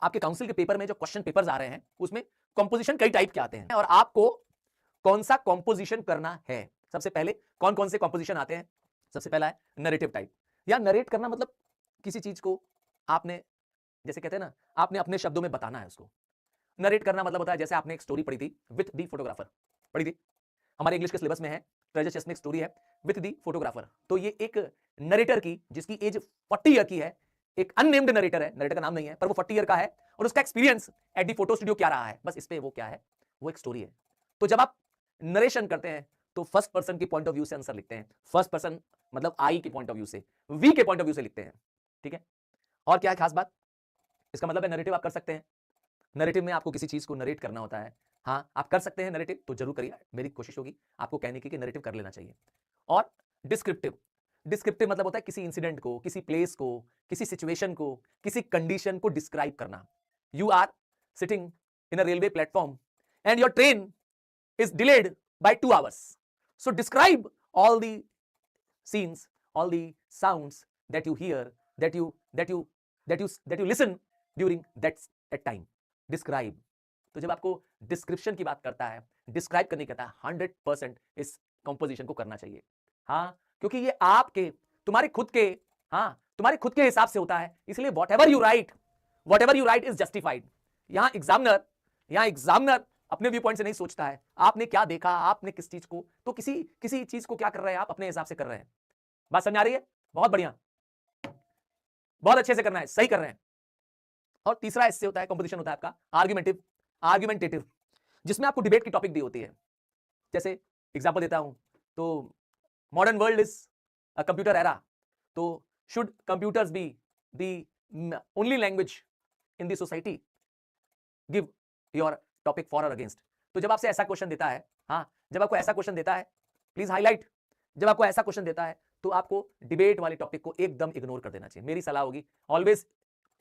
आपके काउंसिल के पेपर में जो क्वेश्चन पेपर्स आ रहे हैं उसमें कंपोजिशन कई टाइप के आते हैं और आपको कौन सा कंपोजिशन करना है। सबसे पहले कौन कौन से कंपोजिशन आते हैं। सबसे पहला है नरेटिव टाइप, या नरेट करना मतलब किसी चीज को आपने, जैसे कहते हैं ना, आपने अपने शब्दों में बताना है उसको। नरेट करना मतलब होता है जैसे आपने एक स्टोरी पढ़ी थी विथ दी फोटोग्राफर, पढ़ी थी, हमारे इंग्लिश के सिलेबस में है, ट्रेजर चेस्ट में एक स्टोरी है विथ दी फोटोग्राफर। तो ये एक नरेटर की जिसकी एज 40 ईयर की है, एक अननेम्ड नरेटर है, नरेटर का नाम नहीं है पर वो 40 ईयर का है और उसका experience at the photo studio क्या रहा है, बस इस पे वो क्या है, वो एक स्टोरी है। तो जब आप नरेशन करते हैं तो फर्स्ट पर्सन के पॉइंट ऑफ व्यू से आंसर लिखते हैं, फर्स्ट पर्सन मतलब आई के पॉइंट ऑफ व्यू से, वी के पॉइंट ऑफ व्यू से लिखते हैं, ठीक है। और क्या है खास बात, इसका मतलब है नरेटिव आप कर सकते हैं। नरेटिव में आपको किसी चीज को नरेट करना होता है, हाँ आप कर सकते हैं नरेटिव, तो जरूर करिए, मेरी कोशिश होगी आपको कहने की कि नरेटिव कर लेना चाहिए। और डिस्क्रिप्टिव, डिस्क्रिप्टिव मतलब होता है किसी इंसिडेंट को, किसी प्लेस को, किसी सिचुएशन को, किसी कंडीशन को डिस्क्राइब करना। You are sitting in a railway platform and your train is delayed by 2 hours. So describe all the scenes, all the sounds that you hear, that you listen during that time. Describe. तो जब आपको description की बात करता है, describe करने की कहता है, 100% इस कंपोजिशन को करना चाहिए। हाँ, क्योंकि ये आपके, तुम्हारे खुद के, हाँ तुम्हारे खुद के हिसाब से होता है, इसलिए what ever you right is justified. यहां एग्जामिनर अपने व्यू पॉइंट से नहीं सोचता है, आपने क्या देखा, आपने किस चीज को, तो किसी चीज को क्या कर रहे हैं आप, अपने हिसाब से कर रहे हैं। बात समझ आ रही है? बहुत बढ़िया, बहुत अच्छे से करना है, सही कर रहे हैं। और तीसरा इससे होता है, कंपोजिशन होता है आपका आर्गुमेंटेटिव, जिसमें आपको डिबेट की टॉपिक दी होती है। जैसे एग्जांपल देता हूं, तो modern world is a computer era, तो should computers be the only language in the society, give your topic for और अगेंस्ट। तो जब आपसे ऐसा क्वेश्चन देता है, हाँ जब आपको ऐसा क्वेश्चन देता है, प्लीज हाईलाइट, जब आपको ऐसा क्वेश्चन देता है तो आपको डिबेट वाले टॉपिक को एकदम इग्नोर कर देना चाहिए। मेरी सलाह होगी ऑलवेज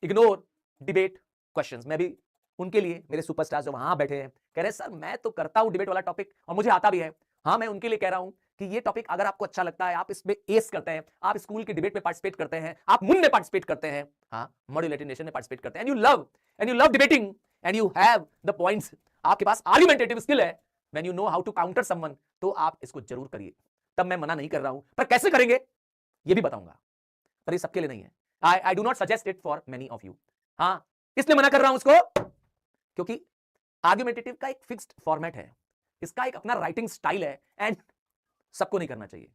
इग्नोर डिबेट क्वेश्चंस। मैं भी उनके लिए, मेरे सुपरस्टार जो वहां बैठे हैं कह रहे सर मैं तो करता हूं डिबेट वाला टॉपिक और मुझे आता भी है, हाँ मैं उनके लिए कह रहा हूं कि ये टॉपिक अगर आपको अच्छा लगता है, आप इसमें एस करते हैं, आप स्कूल की डिबेट में पार्टिसिपेट करते हैं, आप मुन में पार्टिसिपेट करते हैं, हाँ मॉड्यूलेटेड नेशन में पार्टिसिपेट करते हैं, and you love debating and you have the points, आपके पास आर्गुमेंटेटिव स्किल है, when you know how to counter someone, तो आप इसको जरूर करिए। तब मैं मना नहीं कर रहा हूं, पर कैसे करेंगे ये भी बताऊंगा, पर ये सबके लिए नहीं है। I do not suggest it for many of you. हाँ इसलिए मना कर रहा हूं उसको क्योंकि आर्गुमेंटेटिव का एक फिक्स्ड फॉर्मेट है, इसका एक अपना राइटिंग स्टाइल है, एंड सबको नहीं करना चाहिए,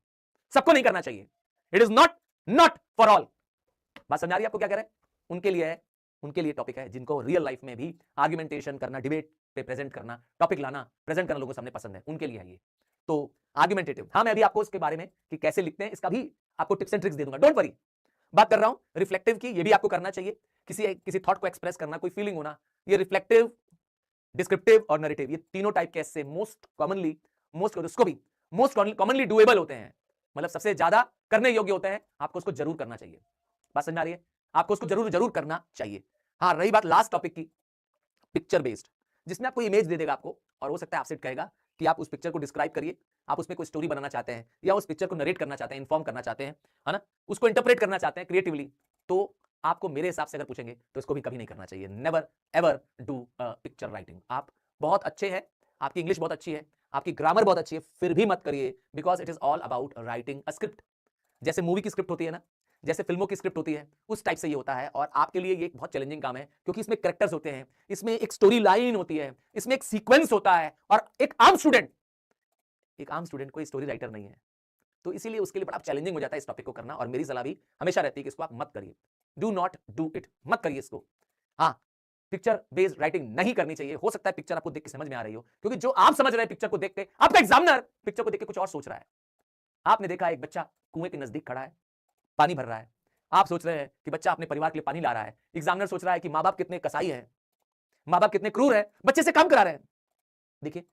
सबको नहीं करना चाहिए। It is not for all. बात समझ आ रही है आपको क्या कह रहे हैं? उनके लिए है, उनके लिए टॉपिक है जिनको रियल लाइफ में भी आर्गुमेंटेशन करना, डिबेट पे प्रेजेंट करना, टॉपिक लाना, प्रेजेंट करना लोगों के सामने पसंद है, उनके लिए है ये। तो आर्गुमेंटेटिव, हाँ मैं अभी आपको इसके बारे में कि कैसे लिखते हैं इसका भी आपको टिप्स एंड ट्रिक्स दे दूंगा, डोंट वरी। बात कर रहा हूं रिफ्लेक्टिव की, ये भी आपको करना चाहिए, किसी थॉट को एक्सप्रेस करना, कोई फीलिंग होना, ये रिफ्लेक्टिव, डिस्क्रिप्टिव और नरेटिव, ये तीनों टाइप के ऐसे मोस्ट कॉमनली डुएबल होते हैं, मतलब सबसे ज्यादा करने योग्य होते हैं, आपको उसको जरूर करना चाहिए। बात समझ आ रही है? आपको उसको जरूर करना चाहिए। हाँ रही बात लास्ट टॉपिक की, पिक्चर बेस्ड, जिसमें आपको इमेज दे देगा आपको, और हो सकता है आपसे कहेगा कि आप उस पिक्चर को डिस्क्राइब करिए, आप उसमें कोई स्टोरी बनाना चाहते हैं या उस पिक्चर को नरेट करना चाहते हैं, इन्फॉर्म करना चाहते हैं, है ना, उसको इंटरप्रेट करना चाहते हैं क्रिएटिवली, तो आपको मेरे हिसाब से अगर पूछेंगे तो इसको भी कभी नहीं करना चाहिए। Never ever do picture writing. आप बहुत अच्छे हैं, आपकी इंग्लिश बहुत अच्छी है, आपकी ग्रामर बहुत अच्छी है, फिर भी मत करिए, because it is all about writing a script. जैसे मूवी की स्क्रिप्ट होती है ना, जैसे फिल्मों की स्क्रिप्ट होती है, उस टाइप से ये होता है, और आपके लिए ये एक बहुत चैलेंजिंग काम है, क्योंकि इसमें कैरेक्टर्स होते हैं, इसमें एक स्टोरी लाइन होती है, इसमें एक सीक्वेंस होता है, और एक आम स्टूडेंट कोई स्टोरी राइटर नहीं है, तो इसीलिए उसके लिए बड़ा चैलेंजिंग हो जाता है इस टॉपिक को करना। और मेरी सलाह भी हमेशा रहती है कि इसको आप मत करिए, डू नॉट डू इट, मत करिए इसको। हाँ पिक्चर बेस्ड राइटिंग नहीं करनी चाहिए। हो सकता है पिक्चर आपको देख के समझ में आ रही हो, क्योंकि जो आप समझ रहे हैं पिक्चर को देख के, आपका एग्जामिनर पिक्चर को देख के कुछ और सोच रहा है। आपने देखा एक बच्चा कुएं के नजदीक खड़ा है, पानी भर रहा है, आप सोच रहे हैं कि बच्चा अपने परिवार के लिए पानी ला रहा है, एग्जामिनर सोच रहा है कि माँ बाप कितने कसाई हैं, माँ बाप कितने क्रूर हैं, बच्चे से काम करा रहे हैं। देखिए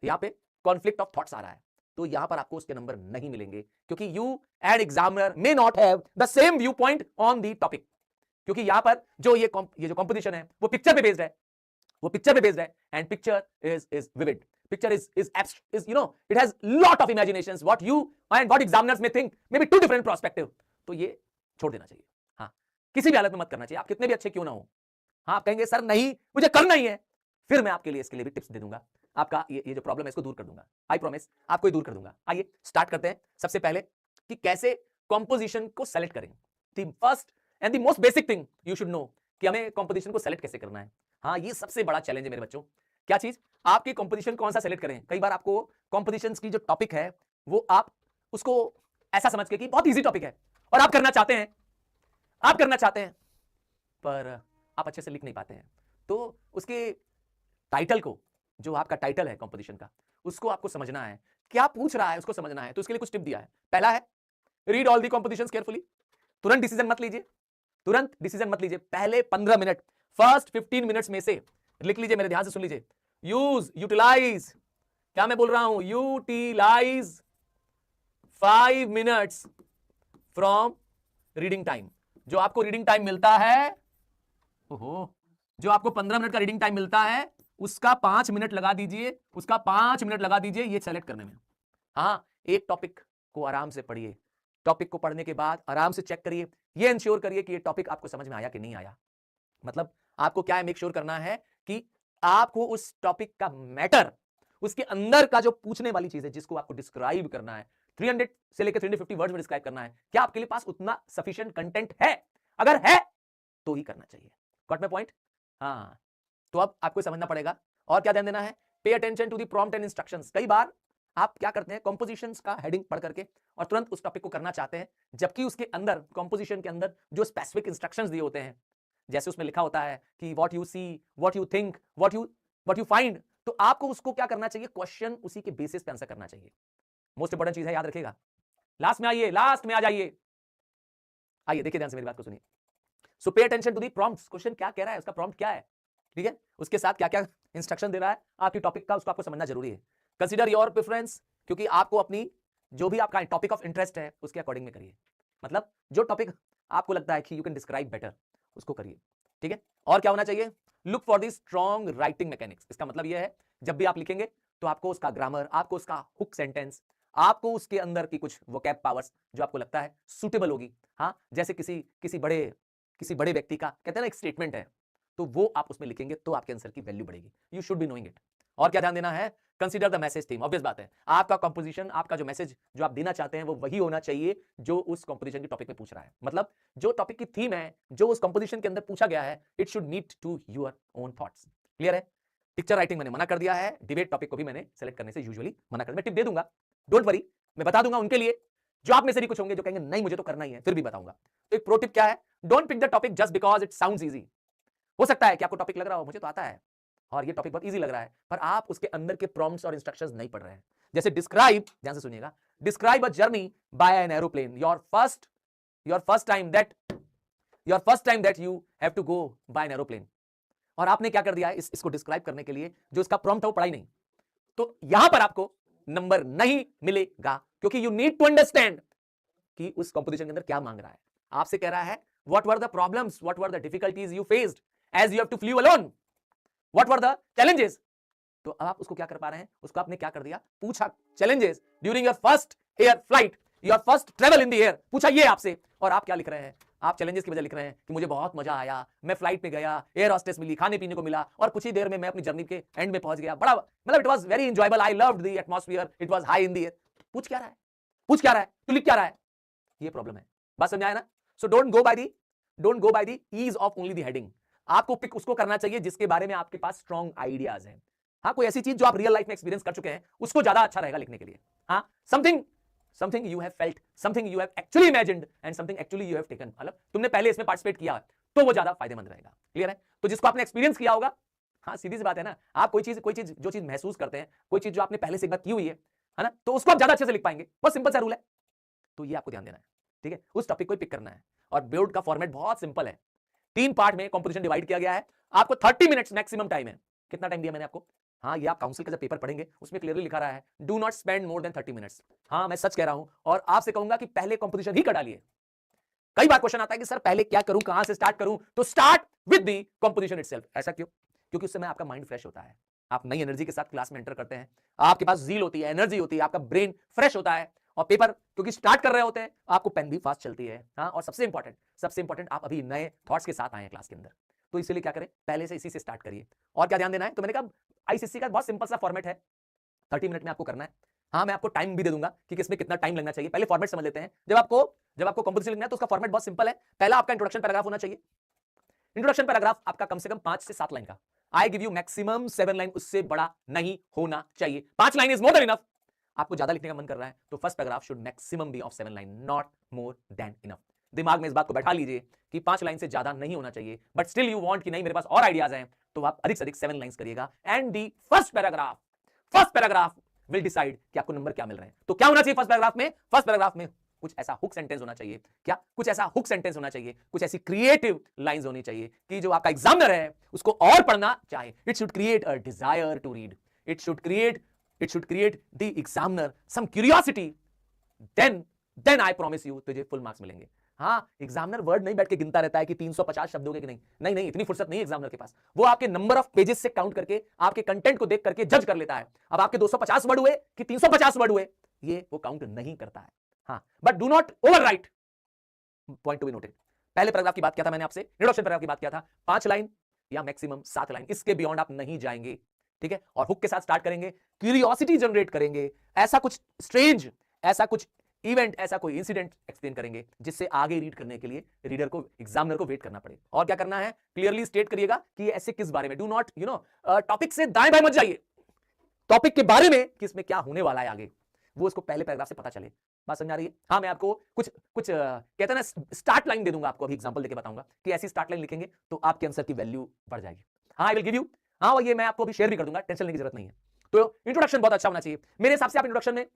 यहां पे कॉन्फ्लिक्ट ऑफ थॉट्स आ रहा है, तो यहां पर आपको उसके नंबर नहीं मिलेंगे, क्योंकि you and examiner may not have the same view point on the topic. क्योंकि यहां पर जो ये जो कंपोजिशन है वो पिक्चर पे बेस्ड है, and picture is vivid, picture is you know it has lot of imaginations, what you and what examiners may think may be two different perspective। तो ये छोड़ देना चाहिए, हाँ किसी भी हालत में मत करना चाहिए, आप कितने भी अच्छे क्यों ना हो, हाँ, आप कहेंगे सर नहीं मुझे करना ही है, फिर मैं आपके लिए इसके लिए भी टिप्स दे दूंगा, आपका ये जो प्रॉब्लम है इसको दूर कर दूंगा, आई प्रॉमिस आपको ही दूर कर दूंगा। आइए स्टार्ट करते हैं सबसे पहले कि कैसे कंपोजिशन को सेलेक्ट करें। The first and the most basic thing you should know कि हमें कंपोजिशन को सेलेक्ट कैसे करना है। हाँ, ये सबसे बड़ा चैलेंज है मेरे बच्चों। क्या चीज? आपकी कंपोजिशन कौन सा सेलेक्ट करें। कई बार आपको कंपोजिशन की जो टॉपिक है वो आप उसको ऐसा समझ के कि बहुत इजी टॉपिक है और आप करना चाहते हैं पर आप अच्छे से लिख नहीं पाते हैं, तो उसके टाइटल को, जो आपका टाइटल है कंपोजिशन का, उसको आपको समझना है, क्या पूछ रहा है उसको समझना है। तो इसके लिए कुछ टिप दिया है। पहला है read all the compositions carefully. तुरंत डिसीजन मत लीजिए, पहले 15 मिनट, फर्स्ट 15 मिनट्स में से लिख लीजिए, मेरे ध्यान से सुन लीजिए। यूटिलाइज, क्या मैं बोल रहा हूं, utilize 5 minutes from reading time. जो आपको रीडिंग टाइम मिलता है, जो आपको 15 मिनट का रीडिंग टाइम मिलता है, उसका 5 मिनट लगा दीजिए ये सेलेक्ट करने में। हाँ, एक टॉपिक को आराम से पढ़िए, टॉपिक को पढ़ने के बाद आराम से चेक करिए, ये इंश्योर करिए कि ये टॉपिक आपको समझ में आया कि नहीं आया। मतलब आपको क्या है, मेक श्योर करना है कि आपको उस टॉपिक का मैटर, उसके अंदर का जो पूछने वाली चीज है जिसको आपको डिस्क्राइब करना है, 300 से लेकर 350 वर्ड्स में डिस्क्राइब करना है, क्या आपके लिए पास उतना सफिशिएंट कंटेंट है? अगर है तो ही करना चाहिए। Got my point? हाँ, तो अब आपको समझना पड़ेगा। और क्या ध्यान देना है, pay attention to the prompt and instructions. कई बार आप क्या करते हैं, कंपोजिशंस का हेडिंग पढ़ करके और तुरंत उस टॉपिक को करना चाहते हैं, जबकि उसके अंदर, कंपोजिशन के अंदर जो स्पेसिफिक इंस्ट्रक्शंस दिए होते हैं, जैसे उसमें लिखा होता है कि what you see, what you think, what you find, तो आपको उसको क्या करना चाहिए, क्वेश्चन उसी के बेसिस पे आंसर करना चाहिए। मोस्ट इंपॉर्टेंट चीज है, याद रखिएगा। लास्ट में आ जाइए, आइए देखिए ध्यान से मेरी बात को सुनिए। So pay attention to the prompts, question क्या कह रहा है, उसका प्रॉम्प्ट क्या है, ठीक है, उसके साथ क्या क्या इंस्ट्रक्शन दे रहा है आपकी टॉपिक का, उसको आपको समझना जरूरी है। कंसीडर योर प्रेफरेंस, क्योंकि आपको अपनी जो भी आपका टॉपिक ऑफ इंटरेस्ट है उसके अकॉर्डिंग में करिए। मतलब जो टॉपिक आपको लगता है कि यू कैन डिस्क्राइब बेटर, उसको करिए, ठीक है। और क्या होना चाहिए, look for the strong writing mechanics. इसका मतलब यह है, जब भी आप लिखेंगे तो आपको उसका ग्रामर, आपको उसका हुक सेंटेंस, आपको उसके अंदर की कुछ वोकैब पावर्स जो आपको लगता है सुटेबल होगी। हाँ, जैसे किसी बड़े व्यक्ति का कहते हैं ना एक स्टेटमेंट है, तो वो आप उसमें लिखेंगे तो आपके आंसर की वैल्यू बढ़ेगी। You should be knowing it. और क्या ध्यान देना है, consider the message theme. Obvious बात है, आपका कंपोजिशन, आपका जो मैसेज जो आप देना चाहते हैं वो वही होना चाहिए जो उस कंपोजिशन की टॉपिक में पूछ रहा है। मतलब जो टॉपिक की थीम है, जो उस कंपोजिशन के अंदर पूछा गया है, it should need to your own thoughts. Clear है? पिक्चर राइटिंग मैंने मना कर दिया है, डिबेट टॉपिक को भी मैंने सेलेक्ट करने से यूजुअली मना कर दिया। मैं टिप दे दूंगा, डोंट वरी, मैं बता दूंगा उनके लिए जो आप में से भी कुछ होंगे जो कहेंगे नहीं मुझे तो करना ही है, फिर भी बताऊंगा। तो एक प्रो टिप क्या है, don't pick the topic just because it sounds easy. हो सकता है कि आपको टॉपिक लग रहा हो मुझे तो आता है और ये टॉपिक बहुत इजी लग रहा है, पर आप उसके अंदर के प्रॉम्प्ट्स और इंस्ट्रक्शंस नहीं पढ़ रहे हैं। जैसे डिस्क्राइब, ध्यान से सुनिएगा, describe a journey by an aeroplane, your first time that you have to go by an aeroplane. और आपने क्या कर दिया है, इसको डिस्क्राइब करने के लिए जो इसका प्रॉम्प्ट है वो पढ़ा ही नहीं, तो यहां पर आपको नंबर नहीं मिलेगा, क्योंकि यू नीड टू अंडरस्टैंड कि उस कंपोजिशन के अंदर क्या मांग रहा है। आपसे कह रहा है what were the problems, what were the difficulties you faced as you have to flee alone, what were the challenges. तो अब आप उसको क्या कर पा रहे हैं, उसको आपने क्या कर दिया, पूछा challenges during your first air flight, your first travel in the air, पूछा ये आपसे। और आप क्या लिख रहे हैं, आप चैलेंजेस की वजह लिख रहे हैं कि मुझे बहुत मजा आया, मैं फ्लाइट में गया, एयर हॉस्टेस मिली, खाने पीने को मिला और कुछ ही देर में मैं अपनी जर्नी के एंड में पहुंच गया, बड़ा मतलब it was very enjoyable, I loved the atmosphere, it was high in the air. पूछ क्या रहा है, तू लिख क्या रहा है, ये प्रॉब्लम है। बात समझ आया ना? So don't go by the ease of only the heading. आपको पिक उसको करना चाहिए जिसके बारे में आपके पास स्ट्रॉन्ग आइडियाज हैं। हाँ, कोई ऐसी चीज जो आप रियल लाइफ में एक्सपीरियंस कर चुके हैं, उसको ज्यादा अच्छा रहेगा लिखने के लिए। हाँ, something you have felt, something you have actually imagined and something actually you have taken, मतलब तुमने पहले इसमें पार्टिसिपेट किया तो वो ज्यादा फायदेमंद रहेगा। क्लियर है? तो जिसको आपने एक्सपीरियंस किया होगा, हाँ सीधी सी बात है ना, आप कोई चीज जो चीज महसूस करते हैं, कोई चीज जो आपने पहले से एक बार की हुई है ना, तो उसको आप ज्यादा अच्छे से लिख पाएंगे। बस सिंपल सा रूल है, तो ये आपको ध्यान देना है, ठीक है। उस टॉपिक को पिक करना है। और बोर्ड का फॉर्मेट बहुत सिंपल है, 3 पार्ट में कंपोजिशन डिवाइड किया गया है। आपको 30 मिनट्स मैक्सिमम टाइम है। कितना टाइम दिया मैंने आपको? हाँ, ये आप काउंसिल का जब पेपर पढ़ेंगे उसमें क्लियरली लिखा रहा है, do not spend more than 30 minutes. हाँ, मैं सच कह रहा हूं और आपसे कहूंगा कि पहले कंपोजिशन ही कर डालिए। कई बार क्वेश्चन आता है कि सर पहले क्या करूं, कहां से स्टार्ट करूं, तो start with the composition itself. ऐसा क्यों? क्योंकि उस समय आपका माइंड फ्रेश होता है, आप नई एनर्जी के साथ क्लास में एंटर करते हैं, आपके पास जील होती है, एनर्जी होती है, आपका ब्रेन फ्रेश होता है, और पेपर क्योंकि स्टार्ट कर रहे होते हैं, आपको पेन भी फास्ट चलती है। हाँ, और सबसे इंपॉर्टेंट आप अभी नए थॉट्स के साथ आए हैं क्लास के अंदर, तो इसलिए क्या करें, पहले से इसी से स्टार्ट करिए। और क्या ध्यान देना है, तो मैंने कहा आईसीएससी का बहुत सिंपल सा फॉर्मेट है, 30 मिनट में आपको करना है। हाँ, मैं आपको टाइम भी दे दूंगा कि किसमें कितना टाइम लगना चाहिए। पहले फॉर्मेट समझ लेते हैं। जब आपको कंपोजिशन लिखना है तो उसका फॉर्मेट बहुत सिंपल है। पहला आपका इंट्रोडक्शन पैराग्राफ होना चाहिए। इंट्रोडक्शन पैराग्राफ आपका कम से कम 5 से 7 लाइन का। I give you maximum 7 line, उससे बड़ा नहीं होना चाहिए। 5 line is more than enough. आपको ज्यादा लिखने का मन कर रहा है तो first paragraph should maximum be of 7 line, not more than enough. दिमाग में इस बात को बैठा लीजिए कि 5 लाइन से ज्यादा नहीं होना चाहिए, बट स्टिल यू वांट कि नहीं मेरे पास और आइडियाज हैं, तो आप अधिक से अधिक 7 लाइंस करिएगा। And the first paragraph will decide कि आपको नंबर क्या मिल रहे हैं। तो क्या होना चाहिए फर्स्ट पैराग्राफ में कुछ ऐसा हुक सेंटेंस होना चाहिए। क्या कुछ ऐसा हुक सेंटेंस होना चाहिए, कुछ ऐसी क्रिएटिव लाइंस होनी चाहिए कि जो आपका एग्जामिनर है उसको और पढ़ना चाहे। It should create a desire to read, it should create the examiner some curiosity, then I promise you तुझे फुल मार्क्स मिलेंगे। हाँ, एग्जामिनर वर्ड नहीं बैठ के गिनता रहता है कि 350 शब्दों के कि नहीं, इतनी फुर्सत नहीं एग्जामिनर के पास। वो आपके नंबर ऑफ पेजेस से काउंट करके आपके कंटेंट को देख करके जज कर लेता है। अब आपके 250 वर्ड हुए कि 350 वर्ड हुए, ये वो काउंट नहीं करता है। हाँ, but do not overwrite, point to be noted. पहले पैराग्राफ की बात किया था मैंने आपसे, इंट्रोडक्शन पैराग्राफ की बात किया था, 5 लाइन या मैक्सिमम 7 लाइन, इसके बियॉन्ड आप नहीं जाएंगे। ठीक है, और हुक के साथ स्टार्ट करेंगे, क्यूरियोसिटी जनरेट करेंगे, ऐसा कुछ स्ट्रेंज, ऐसा कुछ इवेंट, ऐसा कोई इंसिडेंट एक्सप्लेन करेंगे जिससे आगे रीड करने के लिए रीडर को, एग्जामिनर को वेट करना पड़े। और क्या करना है, क्लियरली स्टेट करिएगा कि ऐसे किस बारे में। डू नॉट टॉपिक से दाएं बाएं मत जाइए, टॉपिक के बारे में कि इसमें क्या होने वाला है आगे, वो उसको पहले पैराग्राफ से पता चले। बात समझ आ रही है? हाँ, मैं आपको कुछ कहते हैं ना स्टार्ट लाइन दे दूंगा, आपको अभी एग्जांपल देके बताऊंगा कि ऐसी स्टार्ट लाइन लिखेंगे तो आपके आंसर की वैल्यू बढ़ जाएगी। हाँ, आई विल गिव यू, हाँ, ये मैं आपको अभी शेयर भी कर दूंगा, टेंशन लेने की जरूरत नहीं है। तो इंट्रोडक्शन बहुत अच्छा होना चाहिए मेरे हिसाब से। आप इंट्रोडक्शन में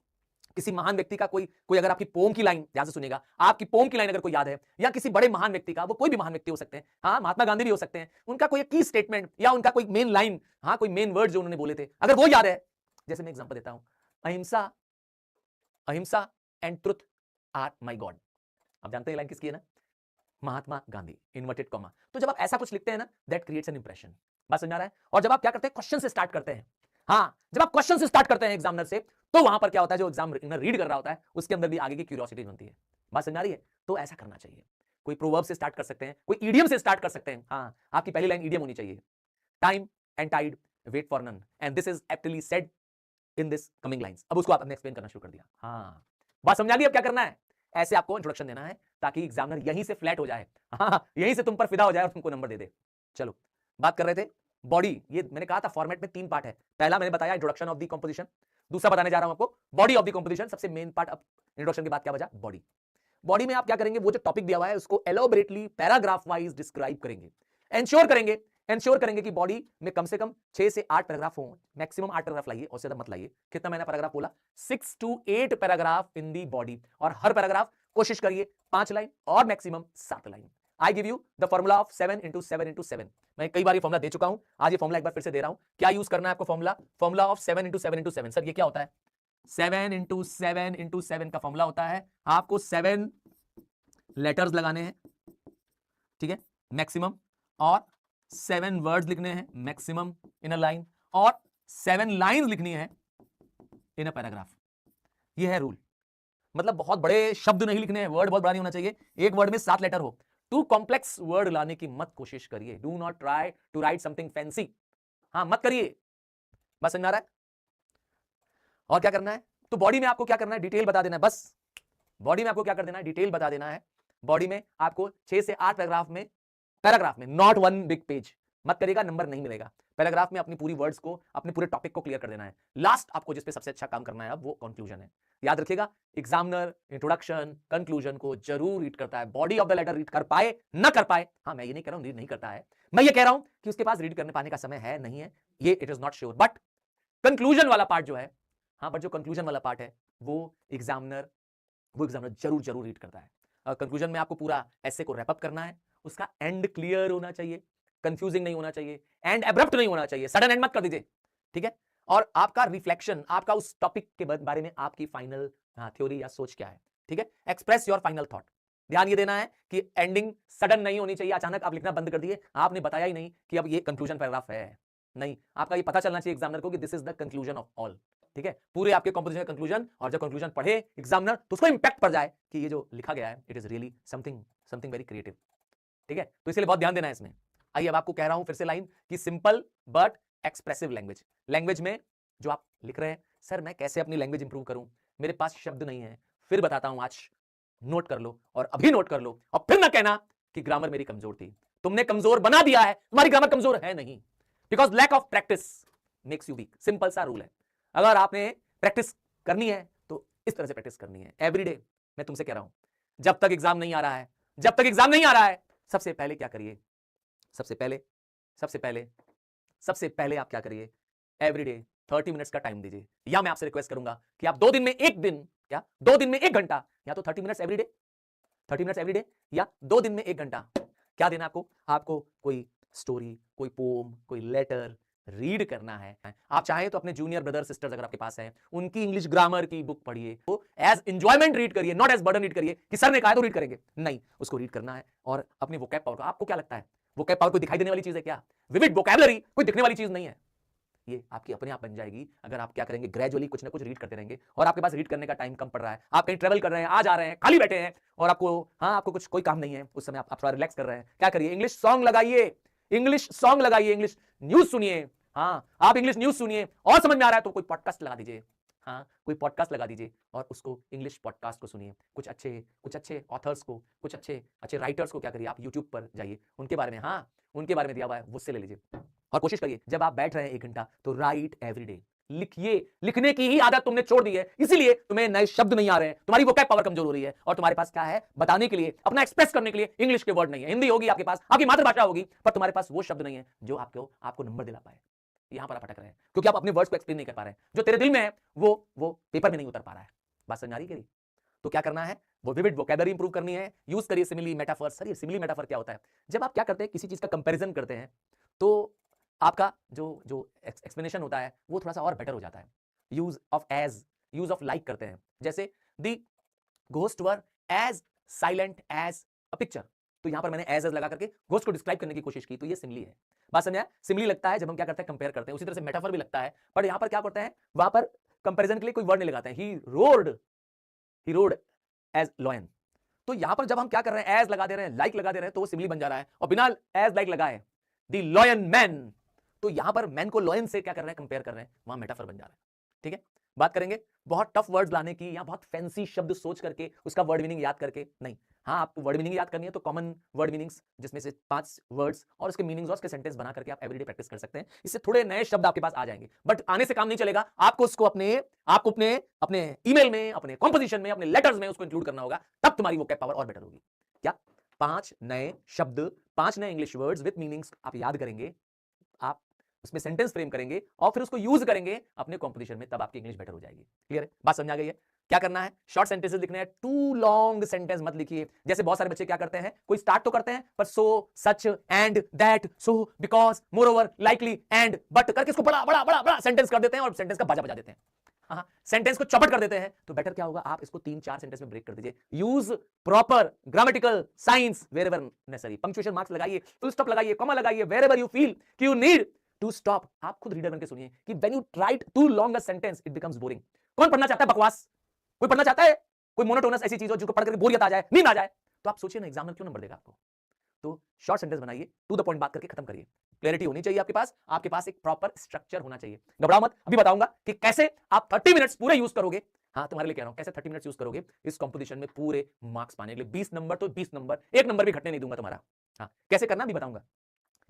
किसी महान व्यक्ति का कोई अगर आपकी पोम की लाइन, ध्यान से सुनिएगा, आपकी पोम की लाइन अगर कोई याद है, या किसी बड़े महान व्यक्ति का, वो कोई भी महान व्यक्ति हो सकते हैं, हाँ, महात्मा गांधी भी हो सकते हैं, उनका कोई की स्टेटमेंट या उनका कोई मेन लाइन, हाँ, कोई मेन वर्ड जो उन्होंने बोले थे, अगर वो याद है, जैसे मैं एग्जांपल देता हूं, ahimsa and truth are my god. आप जानते हैं लाइन किसकी है ना, महात्मा गांधी, इन्वर्टेड कॉमा। तो जब आप ऐसा कुछ लिखते हैं ना, दैट क्रिएट्स एन इंप्रेशन। बात समझ आ रहा है? और जब आप क्या करते हैं, क्वेश्चन से स्टार्ट करते हैं, हाँ, जब आप क्वेश्चन से स्टार्ट करते हैं एग्जामिनर से, तो वहां पर क्या होता है, जो एग्जामिनर रीड कर रहा होता है उसके अंदर भी आगे की क्यूरियोसिटी बनती है। बात समझ आ रही है? तो ऐसा करना चाहिए। कोई प्रोवर्ब से स्टार्ट कर सकते हैं, कोई इडियम से स्टार्ट कर सकते हैं। हाँ, आपकी पहली लाइन इडियम होनी चाहिए, time and tide wait for none and this is aptly said in this coming lines. अब उसको आपने एक्सप्लेन करना शुरू कर दिया। हाँ, बात समझा ली? अब क्या करना है, ऐसे आपको इंट्रोडक्शन देना है ताकि एग्जामिनर यहीं से फ्लैट हो जाए, हाँ, यहीं से तुम पर फिदा हो जाए और तुमको नंबर दे दे। चलो, बात कर रहे थे बॉडी। ये मैंने कहा था फॉर्मेट में 3 पार्ट है। पहला मैंने बताया इंट्रोडक्शन ऑफ द कंपोजिशन, दूसरा बताने जा रहा हूं आपको बॉडी ऑफ द कंपोजिशन, सबसे मेन पार्ट। अब इंट्रोडक्शन के बाद क्या बचा, बॉडी में आप क्या करेंगे, वो जो टॉपिक दिया हुआ है उसको एलोबरेटली पैराग्राफ वाइज डिस्क्राइब करेंगे। एंश्योर करेंगे कि बॉडी में कम से कम 6 से 8 पैराग्राफ हो, मैक्सिमम 8 पैराग्राफ लाइए, और ज्यादा मत लाइए। कितना मैंने पैराग्राफ बोला, 6 to 8 paragraph in the body, और हर पैराग्राफ कोशिश करिए 5 लाइन और maximum 7 line. I give you the formula of 7 into 7 into 7। मैं कई बार ये फॉर्मूला दे चुका हूं, आज ये फॉर्मूला एक बार फिर से दे रहा हूं। क्या यूज करना है आपको, formula of 7 into 7 into 7। Sir ये क्या होता है, 7 into 7 into 7 का फॉर्मूला होता है, आपको 7 लेटर्स लगाने हैं, ठीक है, मैक्सिमम, और 7 वर्ड्स लिखने हैं मैक्सिमम इन अ लाइन, और 7 लाइंस लिखनी है इन अ पैराग्राफ। ये है रूल। मतलब बहुत बड़े शब्द नहीं लिखने हैं, वर्ड बहुत बड़ा नहीं होना चाहिए, एक वर्ड में 7 लेटर हो। टू कॉम्प्लेक्स वर्ड लाने की मत कोशिश करिए, do not try to write something fancy, हाँ, मत करिए। बस समझ आ रहा है? और क्या करना है, तो बॉडी में आपको क्या करना है, डिटेल बता देना है। बस बॉडी में आपको क्या कर देना है, डिटेल बता देना है। बॉडी में आपको 6 से 8 पैराग्राफ में, नॉट 1 बिग पेज, मत करिएगा, नंबर नहीं मिलेगा। पैराग्राफ में अपनी पूरी वर्ड्स को, अपने पूरे टॉपिक को क्लियर कर देना है। लास्ट आपको जिस पे सबसे अच्छा काम करना है अब, वो कंक्लूजन है। याद रखिएगा, एग्जामिनर इंट्रोडक्शन कंक्लूजन को जरूर रीड करता है। Body of the letter read कर पाए ना कर पाए, हाँ, मैं ये नहीं कह रहा हूं रीड नहीं करता है, मैं ये कह रहा हूं कि उसके पास रीड करने पाने का समय है नहीं है, ये it is not sure. But conclusion वाला पार्ट जो है, हाँ, बट जो कंक्लूजन वाला पार्ट है वो एग्जामिनर जरूर रीड करता है। कंक्लूजन में आपको पूरा ऐसे को रैप अप करना है, उसका एंड क्लियर होना चाहिए, कंफ्यूजिंग नहीं होना चाहिए, एंड एब्रप्ट नहीं होना चाहिए, सडन एंड मत कर दीजिए, ठीक है। और आपका रिफ्लेक्शन, आपका उस टॉपिक के बारे में आपकी फाइनल थ्योरी या सोच क्या है, ठीक है। Express your final thought. ध्यान ये देना है कि एंडिंग सडन नहीं होनी चाहिए, अचानक आप लिखना बंद कर दिए, आपने बताया ही नहीं कि अब ये कंक्लूजन पैराग्राफ है, नहीं, आपका ये पता चलना चाहिए एग्जामिनर को कि this is the conclusion of all, ठीक है, पूरे आपके कंपोजिशन का कंक्लूजन। और जब कंक्लूजन पढ़े एग्जामिनर तो उसको इंपैक्ट पड़ जाए कि ये जो लिखा गया है it is really something very creative, ठीक है। तो इसलिए बहुत ध्यान देना है इसमें। आइए अब आपको कह रहा हूं फिर से लाइन कि simple but expressive language. Language में जो आप लिख रहे हैं, सर मैं कैसे अपनी लैंग्वेज इंप्रूव करूं, मेरे पास शब्द नहीं है, फिर बताता हूं आज। नोट कर लो और अभी नोट कर लो और फिर ना कहना कि ग्रामर मेरी कमजोर थी। तुमने कमजोर बना दिया है, तुम्हारी ग्रामर कमजोर है नहीं, because lack of practice makes you weak. Simple सा रूल है। अगर आपने प्रैक्टिस करनी है तो इस तरह से प्रैक्टिस करनी है एवरीडे। मैं तुमसे कह रहा हूं, जब तक एग्जाम नहीं आ रहा है, जब तक एग्जाम नहीं आ रहा है, सबसे पहले क्या करिए, सबसे पहले आप क्या करिए, एवरीडे 30 मिनट्स का टाइम दीजिए। या मैं आपसे रिक्वेस्ट करूंगा कि आप 2 दिन में 1 दिन, या 2 दिन में 1 घंटा, या तो 30 मिनट्स एवरीडे, 30 मिनट्स एवरीडे, या 2 दिन में 1 घंटा क्या देना आपको, आपको कोई स्टोरी, कोई पोम, कोई लेटर रीड करना है। आप चाहें तो अपने जूनियर ब्रदर सिस्टर्स अगर आपके पास हैं, उनकी इंग्लिश ग्रामर की बुक पढ़िए, वो एज एंजॉयमेंट रीड करिए, नॉट एज बर्डन रीड करिए कि सर ने कहा तो रीड करेंगे, नहीं, उसको रीड करना है। और अपने वोकैब पावर, आपको क्या लगता है वोकैब पावर कोई दिखाई देने वाली चीज है क्या? विविड वोकैबुलरी कोई दिखने वाली चीज नहीं है, ये आपकी अपने आप बन जाएगी अगर आप क्या करेंगे, ग्रेजुअली कुछ ना कुछ रीड करते रहेंगे। और आपके पास रीड करने का टाइम कम पड़ रहा है, आप कहीं ट्रेवल कर रहे हैं, आ जा रहे हैं, खाली बैठे हैं और आपको कुछ कोई काम नहीं है, उस समय आप थोड़ा रिलैक्स कर रहे हैं, क्या करिए, इंग्लिश सॉन्ग लगाइए, इंग्लिश सॉन्ग लगाइए, इंग्लिश न्यूज सुनिए। हाँ, आप इंग्लिश न्यूज सुनिए और समझ में आ रहा है तो कोई पॉडकास्ट लगा दीजिए। हाँ, कोई पॉडकास्ट लगा दीजिए और उसको इंग्लिश पॉडकास्ट को सुनिए। कुछ अच्छे ऑथर्स को, कुछ अच्छे राइटर्स को क्या करिए, आप यूट्यूब पर जाइए, उनके बारे में, हाँ उनके बारे में दिया हुआ है, उससे ले लीजिए। और कोशिश करिए जब आप बैठ रहे हैं 1 घंटा तो राइट एवरीडे, लिखिए। लिखने की ही आदत तुमने छोड़ दी है, इसीलिए तुम्हें नए शब्द नहीं आ रहे हैं, तुम्हारी वोकैब पावर कमजोर हो रही है और तुम्हारे पास क्या है बताने के लिए, अपना एक्सप्रेस करने के लिए इंग्लिश के वर्ड नहीं है। हिंदी होगी आपके पास, आपकी मातृभाषा होगी, पर तुम्हारे पास वो शब्द नहीं है जो आपको नंबर दिला पाए। यहां पर आप अटक रहे हैं क्योंकि आप अपने वर्ड्स को एक्सप्लेन नहीं कर पा रहे हैं। जो तेरे दिल में है वो पेपर में नहीं उतर पा रहा है। बात समझ आ रही है? तो क्या करना है, वो विविड वोकैबुलरी इंप्रूव करनी है, यूज करिए सिमिली मेटाफर। सर ये सिमिली मेटाफर क्या होता है? जब आप क्या करते हैं, किसी चीज का कंपैरिजन करते हैं तो आपका जो एक्सप्लेनेशन होता है वो थोड़ा सा और बेटर हो जाता है। Use of as, use of like करते हैं, जैसे the ghost were as silent as a picture, तो यहां पर मैंने एज लगा करके घोस्ट को डिस्क्राइब करने की कोशिश की, तो ये सिमिली है। बात समझ आया? सिमिली लगता है जब हम क्या करते हैं, कंपेयर करते हैं। उसी तरह से मेटाफर भी लगता है, पर यहां पर क्या करते हैं, वहां पर कंपैरिजन के लिए कोई वर्ड नहीं लगाते हैं। ही रोड एज लॉयन, तो यहां पर जब हम क्या कर रहे हैं, एज लगा दे रहे हैं, लाइक लगा दे रहे हैं, तो वो सिमिली बन जा रहा है। और बिना एज लाइक लगाए द लॉयन मैन, तो यहां पर मैन को लॉयन से क्या कर रहे हैं, कंपेयर कर रहे हैं, वहां मेटाफर बन जा रहा है। ठीक है, बात करेंगे बहुत टफ वर्ड्स लाने की या बहुत फैंसी शब्द सोच करके उसका वर्ड मीनिंग याद करके नहीं। हाँ, आपको वर्ड मीनिंग याद करनी है तो कॉमन वर्ड मीनिंग्स, जिसमें से 5 वर्ड्स और उसके मीनिंग्स और उसके सेंटेंस बना करके आप एवरीडे प्रैक्टिस कर सकते हैं। इससे थोड़े नए शब्द आपके पास आ जाएंगे, बट आने से काम नहीं चलेगा। आपको उसको अपने ईमेल में, अपने कॉम्पोजिशन में, अपने लेटर्स में उसको इंक्लूड करना होगा, तब तुम्हारी वोकैब पावर और बेटर होगी। क्या 5 नए शब्द, 5 नए इंग्लिश वर्ड्स विद मीनिंग्स आप याद करेंगे, आप उसमें सेंटेंस फ्रेम करेंगे और फिर उसको यूज करेंगे अपने कॉम्पोजिशन में, तब आपकी इंग्लिश बेटर हो जाएगी। क्लियर है? बात समझ आ गई है? क्या करना है, शॉर्ट सेंटेंसेस लिखने हैं, टू लॉन्ग सेंटेंस मत लिखिए। जैसे बहुत सारे बच्चे क्या करते हैं, कोई स्टार्ट तो करते हैं पर so, such, and, that, so, because, moreover, likely, and, but करके इसको बड़ा बड़ा बड़ा बड़ा सेंटेंस कर देते हैं और सेंटेंस का बाजा बजा देते हैं। हाँ, सेंटेंस को चौपट कर देते हैं। तो बेटर क्या होगा, आप इसको 3-4 सेंटेंस में ब्रेक कर दीजिए। Use proper grammatical science wherever necessary, punctuation marks लगाइए, फुल स्टॉप लगाइए, कॉमा लगाइए, वेरेवर यू फील कि यू नीड टू स्टॉप। आप खुद रीडर बनकर सुनिए कि when you write too long a sentence it becomes boring. कौन पढ़ना चाहता है बकवास? कोई पढ़ना चाहता है कोई मोनोटोनस ऐसी चीज हो जिसको पढ़ करके बोरियत आ जाए, नींद आ जाए? तो आप सोचिए ना, एग्जामिनर क्यों नंबर देगा आपको? तो शॉर्ट सेंटेंस बनाइए, टू द पॉइंट बात करके खत्म करिए। क्लैरिटी होनी चाहिए आपके पास एक प्रॉपर स्ट्रक्चर होना चाहिए। घबराओ मत, अभी बताऊंगा कि कैसे आप 30 मिनट्स पूरे यूज करोगे। हाँ, तुम्हारे लिए कह रहा हूं, कैसे 30 मिनट्स यूज करोगे इस कंपोजिशन में पूरे मार्क्स पाने के लिए। 20 नंबर तो 20 नंबर, 1 नंबर भी घटने नहीं दूंगा तुम्हारा। हाँ, कैसे करना भी बताऊंगा,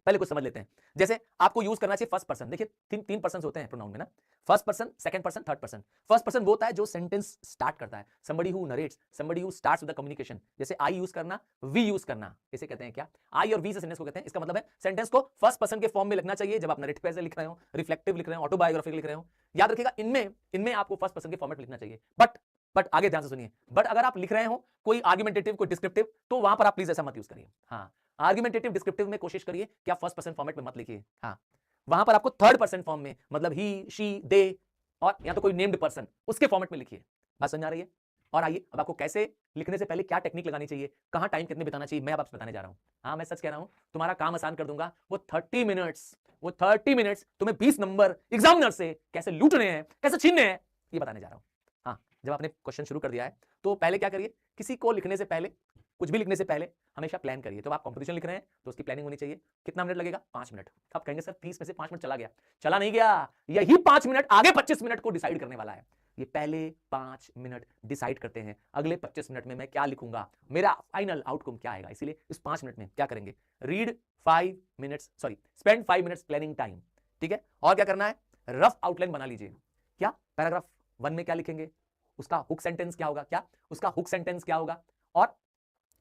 पहले कुछ समझ लेते हैं। जैसे आपको यूज करना चाहिए फर्स्ट पर्सन। देखिए 3 पर्सन होते हैं प्रोनाउन में ना, first person, second person, third person. First person वो होता है जो सेंटेंस स्टार्ट करता है, somebody who narrates, somebody who starts with the communication। जैसे आई यूज करना, वी यूज करना, इसे कहते हैं क्या, आई और वी से सेंटेंस को कहते हैं। इसका मतलब है सेंटेंस को फर्स्ट पर्सन के फॉर्म में लिखना चाहिए जब आप नरेटिव पे लिख रहे हो, रिफ्लेक्टिव लिख रहे हो, ऑटोबायोग्राफिकल लिख रहे हो। याद रखिएगा, इनमें आपको फर्स्ट पर्सन के फॉर्मेट में लिखना चाहिए। बट आगे ध्यान से सुनिए, बट अगर आप लिख रहे हो कोई आर्गुमेंटेटिव, कोई डिस्क्रिप्टिव, तो वहां पर आप प्लीज ऐसा मत यूज करिए। हाँ, आर्गुमेंटेटिव डिस्क्रिप्टिव में कोशिश करिए कि आप फर्स्ट पर्सन फॉर्मेट में मत लिखिए। हाँ, वहां पर आपको थर्ड पर्सन फॉर्म में, मतलब ही, शी, दे, और या तो कोई नेम्ड पर्सन, उसके फॉर्मेट में लिखिए। बात समझ आ रही है? और आइए अब आपको कैसे लिखने से पहले क्या टेक्निक लगानी चाहिए, कहां टाइम कितने बिताना चाहिए, मैं अब आपसे बताने जा रहा हूं। हाँ, मैं सच कह रहा हूं, तुम्हारा काम आसान कर दूंगा। वो 30 मिनट्स तुम्हें 20 नंबर एग्जामिनर से कैसे लूटने हैं, कैसे छीनने हैं, ये बताने जा रहा हूं। हाँ, जब आपने क्वेश्चन शुरू कर दिया है तो पहले क्या करिए, किसी को लिखने से पहले कुछ भी लिखने से पहले हमेशा प्लान करिए। तो आप कंपोजिशन लिख रहे हैं तो उसकी प्लानिंग होनी चाहिए। कितना मिनट लगेगा? 5 मिनट। आप कहेंगे सर 30 में से 5 मिनट चला गया। चला नहीं गया, यही 5 मिनट आगे 25 मिनट को डिसाइड करने वाला है। ये पहले 5 मिनट डिसाइड करते हैं अगले 25 मिनट में मैं क्या लिखूंगा, मेरा फाइनल आउटकम क्या आएगा। इसीलिए इस 5 मिनट में क्या करेंगे? Read 5 minutes, sorry spend 5 minutes planning time. ठीक है, और क्या करना है? रफ आउटलाइन बना लीजिए। क्या पैराग्राफ 1 में क्या लिखेंगे, उसका हुक सेंटेंस क्या होगा, क्या उसका हुक सेंटेंस क्या होगा, और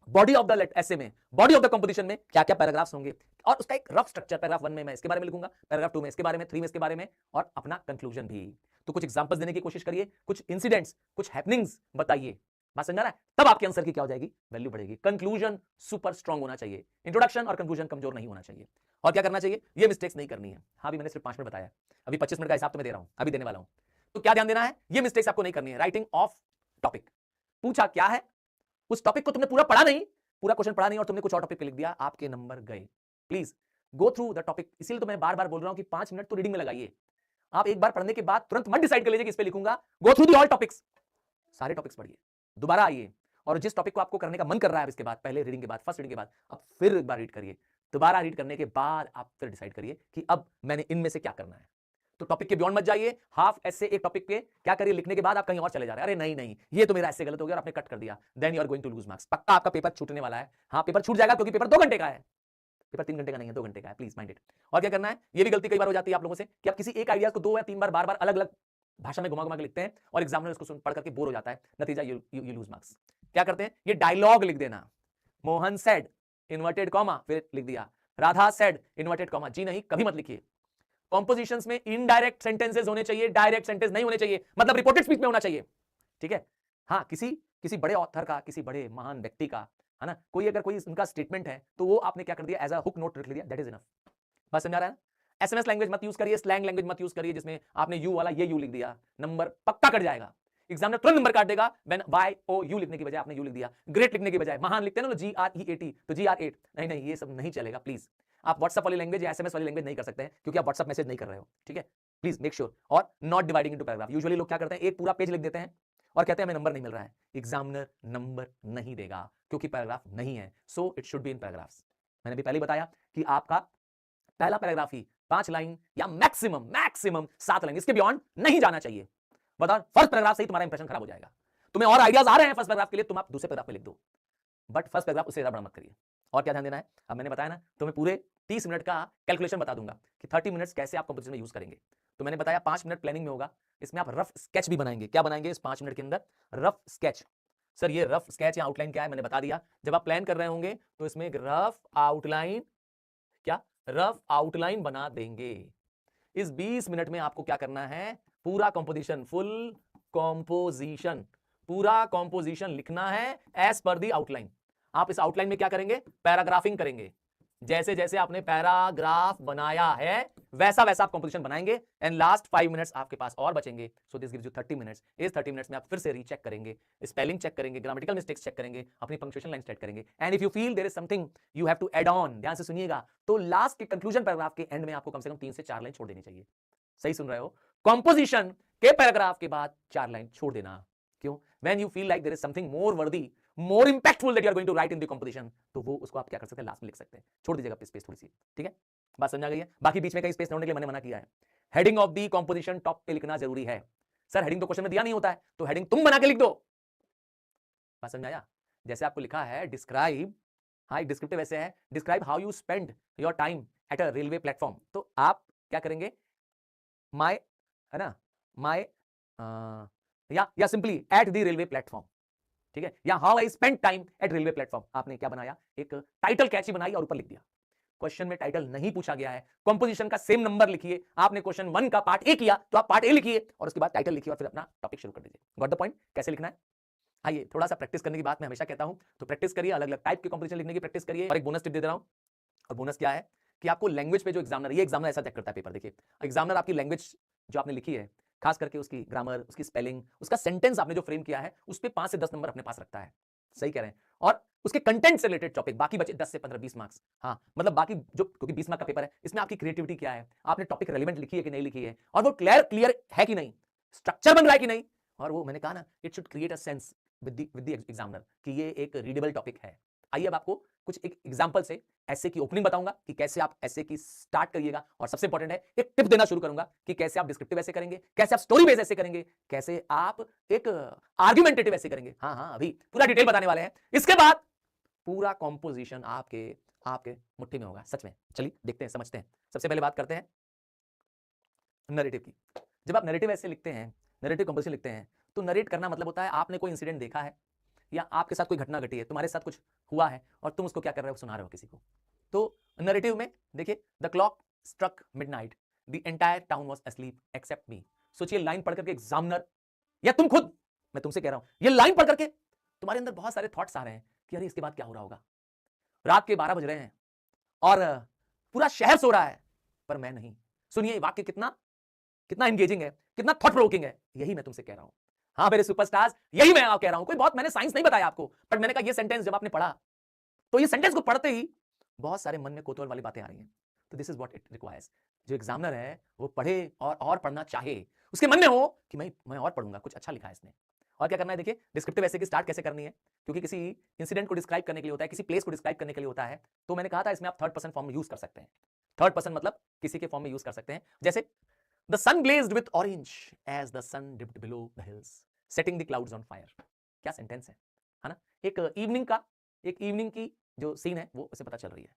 बॉडी ऑफ द ऐसे में, बॉडी ऑफ द कंपोजिशन में क्या क्या पैराग्राफ्स होंगे, और उसका एक रफ स्ट्रक्चर। पैराग्राफ 1 में मैं इसके बारे में लिखूंगा, पैराग्राफ 2 में इसके बारे में, 3 में इसके बारे में, और अपना कंक्लूजन भी। तो कुछ एग्जांपल्स देने की कोशिश करिए, कुछ इंसिडेंट्स, कुछ हैपनिंग्स बताइए। बात समझ आ रहा है? तब आपके आंसर की क्या हो जाएगी? वैल्यू बढ़ेगी। कंक्लूजन सुपर स्ट्रांग होना चाहिए, इंट्रोडक्शन और कंक्लूजन कमजोर नहीं होना चाहिए। और क्या करना चाहिए? ये मिस्टेक्स नहीं करनी है। हाँ, भी मैंने सिर्फ 5 मिनट बताया, अभी 25 मिनट का हिसाब तो मैं दे रहा हूं, अभी देने वाला हूं। तो क्या ध्यान देना है? ये मिस्टेक्स आपको नहीं करनी है। राइटिंग ऑफ टॉपिक, पूछा क्या है, उस टॉपिक को तुमने पूरा पढ़ा नहीं, पूरा क्वेश्चन पढ़ा नहीं और तुमने कुछ और टॉपिक पे लिख दिया, आपके नंबर गए। Please go through the topic. इसीलिए तो मैं बार बार बोल रहा हूं कि 5 मिनट तो रीडिंग में लगाइए। आप एक बार पढ़ने के बाद तुरंत मत डिसाइड कर लीजिए कि इस पे लिखूंगा। Go through the all topics, सारे टॉपिक्स पढ़िए, दोबारा आइए, और जिस टॉपिक को आपको करने का मन कर रहा है इसके बाद, पहले रीडिंग के बाद, फर्स्ट रीडिंग के बाद, अब फिर एक बार रीड करिए। दोबारा रीड करने के बाद आप फिर डिसाइड करिए कि अब मैंने इनमें से क्या करना है। तो टॉपिक के बियॉन्ड मत जाइए। हाफ ऐसे एक टॉपिक पे क्या करिए, लिखने के बाद आप कहीं और चले जा रहे हैं, अरे नहीं नहीं ये तो मेरा ऐसे गलत हो गया और आपने कट कर दिया, then you are going to lose marks. पक्का आपका पेपर छूटने वाला है। हाँ, पेपर छूट जाएगा क्योंकि पेपर 2 घंटे का है, पेपर 3 घंटे का नहीं है, 2 घंटे का है। Please mind it. और क्या करना है, ये भी गलती कई बार हो जाती है आप लोगों से कि आप किसी एक आइडिया को 2 या 3 बार बार बार अलग अलग भाषा में घुमा घुमा के लिखते हैं और एग्जामिनर उसको सुन पढ़ करके बोर हो जाता है, नतीजा यू लूज मार्क्स। क्या करते हैं, ये डायलॉग लिख देना। मोहन सेड इन्वर्टेड कॉमा, फिर लिख दिया राधा सेड इन्वर्टेड कॉमा। जी नहीं, कभी मत लिखिए। कॉम्पोजिशंस में इनडायरेक्ट सेंटेंसेस होने चाहिए, डायरेक्ट सेंटेंस नहीं होने चाहिए, मतलब रिपोर्टेड स्पीच में होना चाहिए। ठीक है, हाँ, किसी बड़े ऑथर का, किसी बड़े महान व्यक्ति का, है ना, कोई अगर कोई उनका स्टेटमेंट है तो वो आपने क्या कर दिया, एज अ हुक नोट लिख दिया, दैट इज इनफ। बस समझ आ रहा है? एसएमएस लैंग्वेज मत यूज करिए, स्लैंग लैंग्वेज मत यूज करिए जिसमें आपने यू वाला ये यू लिख दिया, नंबर पक्का कट जाएगा। एग्जामिनर तुरंत नंबर काट देगा व्हेन वाई ओ यू लिखने की बजाय आपने यू लिख दिया। ग्रेट लिखने की बजाय महान लिखते हैं ना, GREAT, तो GR8, नहीं नहीं, ये सब नहीं चलेगा। प्लीज आप व्हाट्सएप वाली लैंग्वेज या एसएमएस वाली लैंग्वेज नहीं कर सकते हैं क्योंकि आप व्हाट्सएप मैसेज नहीं कर रहे हो। ठीक है, प्लीज मेक श्योर। और not dividing into paragraph. Usually लोग क्या करते हैं, एक पूरा पेज लिख देते हैं और कहते हैं हमें नंबर नहीं मिल रहा है। एग्जामिनर नंबर नहीं देगा क्योंकि पैराग्राफ नहीं है, so it should be in paragraphs. मैंने भी पहले बताया कि आपका पहला पैराग्राफ ही 5 लाइन या मैक्सिमम 7 लाइन, इसके बियॉन्ड नहीं जाना चाहिए। बताओ, फर्स्ट पैराग्राफ से ही तुम्हारा इंप्रेशन खराब हो जाएगा। तुम्हें और आइडियाज आ रहे हैं फर्स्ट पैराग्राफ के लिए, तुम आप दूसरे पैराग्राफ पे लिख दो, बट फर्स्ट पैराग्राफ उससे ज्यादा बड़ा मत करिए। और क्या ध्यान देना है, अब मैंने बताया ना, तुम्हें पूरे 30 मिनट का कैलकुलेशन बता दूंगा कि 30 मिनट्स कैसे आप कंपोजिशन में यूज करेंगे। तो मैंने बताया 5 मिनट प्लानिंग में होगा, इसमें आप रफ स्केच भी बनाएंगे। क्या बनाएंगे इस 5 मिनट के अंदर? Rough sketch. सर ये रफ स्केच या आउटलाइन क्या है, मैंने बता दिया। जब आप प्लान कर रहे होंगे तो इसमें एक रफ आउटलाइन, क्या रफ आउटलाइन बना देंगे। इस 20 मिनट में आपको क्या करना है, पूरा कंपोजिशन, फुल कंपोजिशन, पूरा कंपोजिशन लिखना है एज पर दी आउटलाइन। आप इस आउटलाइन में क्या करेंगे, पैराग्राफिंग करेंगे। जैसे जैसे आपने पैराग्राफ बनाया है वैसा वैसा आप कंपोजिशन बनाएंगे। एंड लास्ट 5 मिनट्स आपके पास और बचेंगे, so this gives you 30 minutes. इस 30 मिनट्स में आप फिर से रीचेक करेंगे, स्पेलिंग चेक करेंगे, ग्रामेटिकल मिस्टेक्स चेक करेंगे, अपनी पंक्चुएशन लाइन सेट करेंगे। And if you feel there is something you have to add on, ध्यान से सुनिएगा, तो लास्ट के कंक्लूजन पैराग्राफ के एंड में आपको कम से कम 3 से 4 लाइन छोड़ देनी चाहिए। सही सुन रहे हो, कंपोजिशन के पैराग्राफ के बाद 4 लाइन छोड़ देना। क्यों? When you feel like there is something more worthy, more impactful that you are going to write in the composition, तो वो उसको आप क्या कर सकते हैं, लास्ट में लिख सकते हैं। छोड़ दीजिएगा स्पेस थोड़ी सी। ठीक है, बात समझ आ गई है? बाकी बीच में कहीं स्पेस छोड़ने के लिए मैंने मना किया है। Heading of the composition top पे लिखना जरूरी है। सर हेडिंग तो क्वेश्चन में दिया नहीं होता है, तो हेडिंग तुम बना के लिख दो। बात समझ आया? जैसे आपको लिखा है डिस्क्राइब, हाँ एक डिस्क्रिप्टिव ऐसे है, describe how you spend your time at a railway platform, तो आप क्या करेंगे, माय, है ना, माय या simply at the railway platform. ठीक है, या how I spend time eight railway platform. आपने क्या बनाया, एक टाइटल कैची बनाई और ऊपर लिख दिया। क्वेश्चन में टाइटल नहीं पूछा गया है, कंपोजिशन का सेम नंबर लिखिए। आपने क्वेश्चन 1 का पार्ट ए किया तो आप पार्ट ए लिखिए और उसके बाद टाइटल लिखिए और फिर अपना टॉपिक शुरू कर दीजिए। Got the point? कैसे लिखना है? आइए, थोड़ा सा प्रैक्टिस करने की बात मैं हमेशा कहता हूं, तो प्रैक्टिस करिए, अलग अलग टाइप के कंपोजिशन लिखने की प्रैक्टिस करिए। और एक बोनस टिप दे दे रहा हूं, और बोनस क्या है कि आपको लैंग्वेज पे जो एग्जामिनर, ये एग्जामिनर ऐसा चेक करता है पेपर, देखिए एग्जामिनर आपकी लैंग्वेज जो आपने लिखी है, खास करके उसकी ग्रामर, उसकी स्पेलिंग, उसका सेंटेंस आपने जो फ्रेम किया है, उस पर 5 से 10 नंबर अपने पास रखता है। सही कह रहे हैं। और उसके कंटेंट से रिलेटेड टॉपिक बाकी बचे 10 से 15 20 मार्क्स। हाँ, मतलब बाकी जो, क्योंकि 20 मार्क का पेपर है, इसमें आपकी क्रिएटिविटी क्या है, आपने टॉपिक रेलेवेंट लिखी है कि नहीं लिखी है, और वो क्लियर है कि नहीं, स्ट्रक्चर बन रहा है कि नहीं, और वो मैंने कहा ना, it should create a sense with the examiner कि ये एक रीडेबल टॉपिक है। आइए अब आपको कुछ एक एग्जांपल से ऐसे की ओपनिंग बताऊंगा कि कैसे आप ऐसे की स्टार्ट करिएगा, और सबसे इंपॉर्टेंट है एक टिप देना शुरू करूंगा कि कैसे आप डिस्क्रिप्टिव ऐसे करेंगे, कैसे आप स्टोरी बेस ऐसे करेंगे, कैसे आप एक आर्गुमेंटेटिव ऐसे करेंगे। हाँ हाँ, अभी पूरा डिटेल बताने वाले हैं। इसके बाद पूरा कॉम्पोजिशन आपके आपके मुट्ठी में होगा सच में। चलिए देखते हैं, समझते हैं। सबसे पहले बात करते हैं नरेटिव की। जब आप नरेटिव ऐसे लिखते हैं, नरेटिव कंपोजिशन लिखते हैं, तो नरेट करना मतलब होता है आपने कोई इंसिडेंट देखा है या आपके साथ कोई घटना घटी है, तुम्हारे साथ कुछ हुआ है और तुम उसको क्या कर रहे हो, सुना रहे हो किसी को। तो नरेटिव में देखिए, the clock struck midnight, the entire town was asleep except me. सोचिए लाइन पढ़ करके एग्जामिनर या तुम खुद, मैं तुमसे कह रहा हूं, ये लाइन पढ़ करके तुम्हारे अंदर बहुत सारे थॉट्स आ रहे हैं कि अरे इसके बाद क्या हो रहा होगा। रात के 12 बज रहे हैं और पूरा शहर सो रहा है, पर मैं नहीं। सुनिए वाक्य कितना कितना एंगेजिंग है, कितना थॉट प्रोवोकिंग है। यही मैं तुमसे कह रहा हूं। हाँ मेरे सुपरस्टार्स, यही मैं कह रहा हूं। कोई बहुत मैंने साइंस नहीं बताया आपको, बट मैंने कहा ये सेंटेंस जब आपने पढ़ा, तो ये सेंटेंस को पढ़ते ही बहुत सारे मन में कौतूहल वाली बातें आ रही हैं। तो this is what it requires. जो एग्जामिनर है वो पढ़े और पढ़ना चाहे, उसके मन में हो कि मैं और पढ़ूंगा, कुछ अच्छा लिखा है इसने। और क्या करना है, देखिए डिस्क्रिप्टिव ऐसे की स्टार्ट कैसे करनी है, क्योंकि किसी इंसिडेंट को डिस्क्राइब करने के लिए होता है, किसी प्लेस को डिस्क्राइब करने के लिए होता है। तो मैंने कहा था इसमें आप थर्ड पर्सन फॉर्म में यूज कर सकते हैं। थर्ड पर्सन मतलब किसी के फॉर्म में यूज कर सकते हैं। जैसे the sun glazed with orange as the sun dipped below the hills, setting the clouds on fire. क्या सेंटेंस है ना। एक इवनिंग की जो सीन है वो उसे पता चल रही है।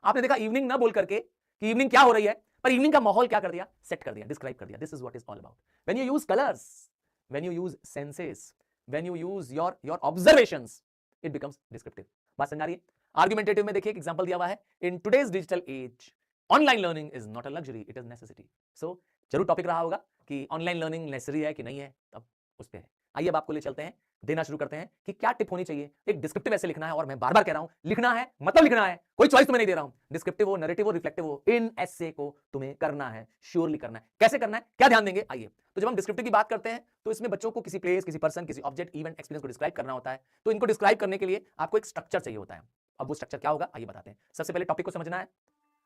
आपने देखा इवनिंग ना बोल करके कि इवनिंग क्या हो रही है, पर इवनिंग का माहौल क्या कर दिया, सेट कर दिया, डिस्क्राइब कर दिया। This is what is all about. When you use colours, when you use senses, when you use your observations, it becomes descriptive. बात समझ आ रही है। आर्गुमेंटेटिव में देखिए एक एग्जांपल दिया हुआ है, in today's digital age online learning is not a luxury, it is necessity. So जरूर टॉपिक रहा होगा कि ऑनलाइन लर्निंग नेसेसरी है कि नहीं है, तब उस पे है। आइए अब आपको ले चलते हैं, देना शुरू करते हैं कि क्या टिप होनी चाहिए। एक डिस्क्रिप्टिव ऐसे लिखना है, और मैं बार बार कह रहा हूं लिखना है मतलब लिखना है, कोई चॉइस तुम्हें नहीं दे रहा हूं। डिस्क्रिप्टिव हो, नैरेटिव हो, रिफ्लेक्टिव हो, इन एसे को तुम्हें करना है, श्योरली करना है। कैसे करना है, क्या ध्यान देंगे, आइए। तो जब हम डिस्क्रिप्टिव की बात करते हैं तो इसमें बच्चों को किसी प्लेस, किसी पर्सन, किसी ऑब्जेक्ट, इवेंट, एक्सपीरियंस को डिस्क्राइब करना होता है। तो इनको डिस्क्राइब करने के लिए आपको एक स्ट्रक्चर चाहिए होता है। अब वो स्ट्रक्चर क्या होगा, आइए बताते हैं। सबसे पहले टॉपिक को समझना है,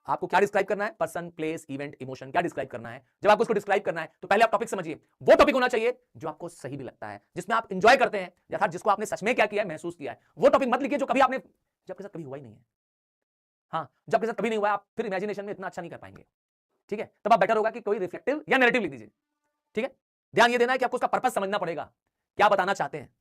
आपको क्या डिस्क्राइब करना है, पर्सन, प्लेस, इवेंट, इमोशन, क्या डिस्क्राइब करना है। जब आपको उसको डिस्क्राइब करना है तो पहले आप टॉपिक समझिए। वो टॉपिक होना चाहिए जो आपको सही भी लगता है, जिसमें आप एंजॉय करते हैं, यथार्थ जिसको आपने सच में क्या किया है, महसूस किया है। वो टॉपिक मत लिखिए जो कभी आपने, जब के साथ कभी हुआ ही नहीं है। हाँ, जब के साथ कभी नहीं हुआ है, आप फिर इमेजिनेशन में इतना अच्छा नहीं कर पाएंगे। ठीक है, तब आप बेटर होगा कि कोई रिफ्लेक्टिव या नैरेटिव लिख दीजिए। ठीक है, ध्यान ये देना है कि आपको उसका पर्पस समझना पड़ेगा, क्या बताना चाहते हैं।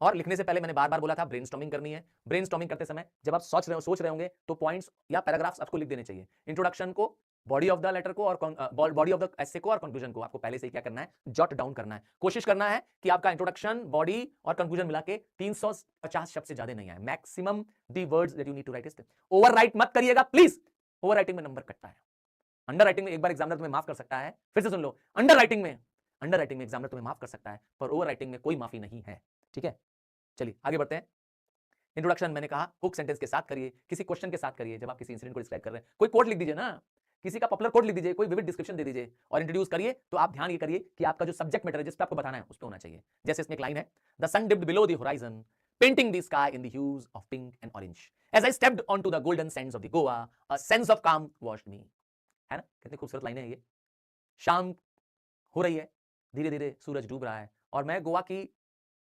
और लिखने से पहले मैंने बार बार बोला था ब्रेनस्टॉर्मिंग करनी है। ब्रेनस्टॉर्मिंग करते समय जब आप सोच रहे होंगे तो पॉइंट्स या पैराग्राफ्स आपको लिख देने चाहिए। इंट्रोडक्शन को, बॉडी ऑफ द लेटर को और बॉडी ऑफ द एसे को और कंक्लूजन को आपको पहले से ही क्या करना है, जॉट डाउन करना है। कोशिश करना है कि आपका इंट्रोडक्शन, बॉडी और कंक्लूजन मिला के 350 शब्द से ज्यादा नहीं आए। Maximum the words that you need to write is. Over write मत करिएगा प्लीज, ओवर राइटिंग में नंबर कटता है। अंडर राइटिंग में एक बार एग्जामिनर तुम्हें माफ कर सकता है, फिर से सुन लो, अंडर राइटिंग में एग्जामिनर तुम्हें माफ कर सकता है, पर ओवर राइटिंग में कोई माफी नहीं है। ठीक है, चलिए आगे बढ़ते हैं। इंट्रोडक्शन मैंने कहा हुक सेंटेंस के साथ करिए, किसी क्वेश्चन के साथ करिए। जब आप किसी इंसिडेंट को डिस्क्राइब कर रहे हैं, कोई कोट लिख दीजिए ना, किसी का पॉपुलर कोट लिख दीजिए, कोई विविड डिस्क्रिप्शन दे दीजिए और इंट्रोड्यूस करिए। तो आप ध्यान ये करिए कि आपका जो सब्जेक्ट मैटर है, जिस पे आपको बताना है, उस पे होना चाहिए। जैसे इसमें एक लाइन है, the sun dipped below the horizon, painting the sky in the hues of pink and orange. As I stepped onto the golden sands of the Goa, a sense of calm washed me. है ना, कितनी खूबसूरत लाइनें हैं ये। शाम हो रही है, धीरे धीरे सूरज डूब रहा है और मैं गोवा की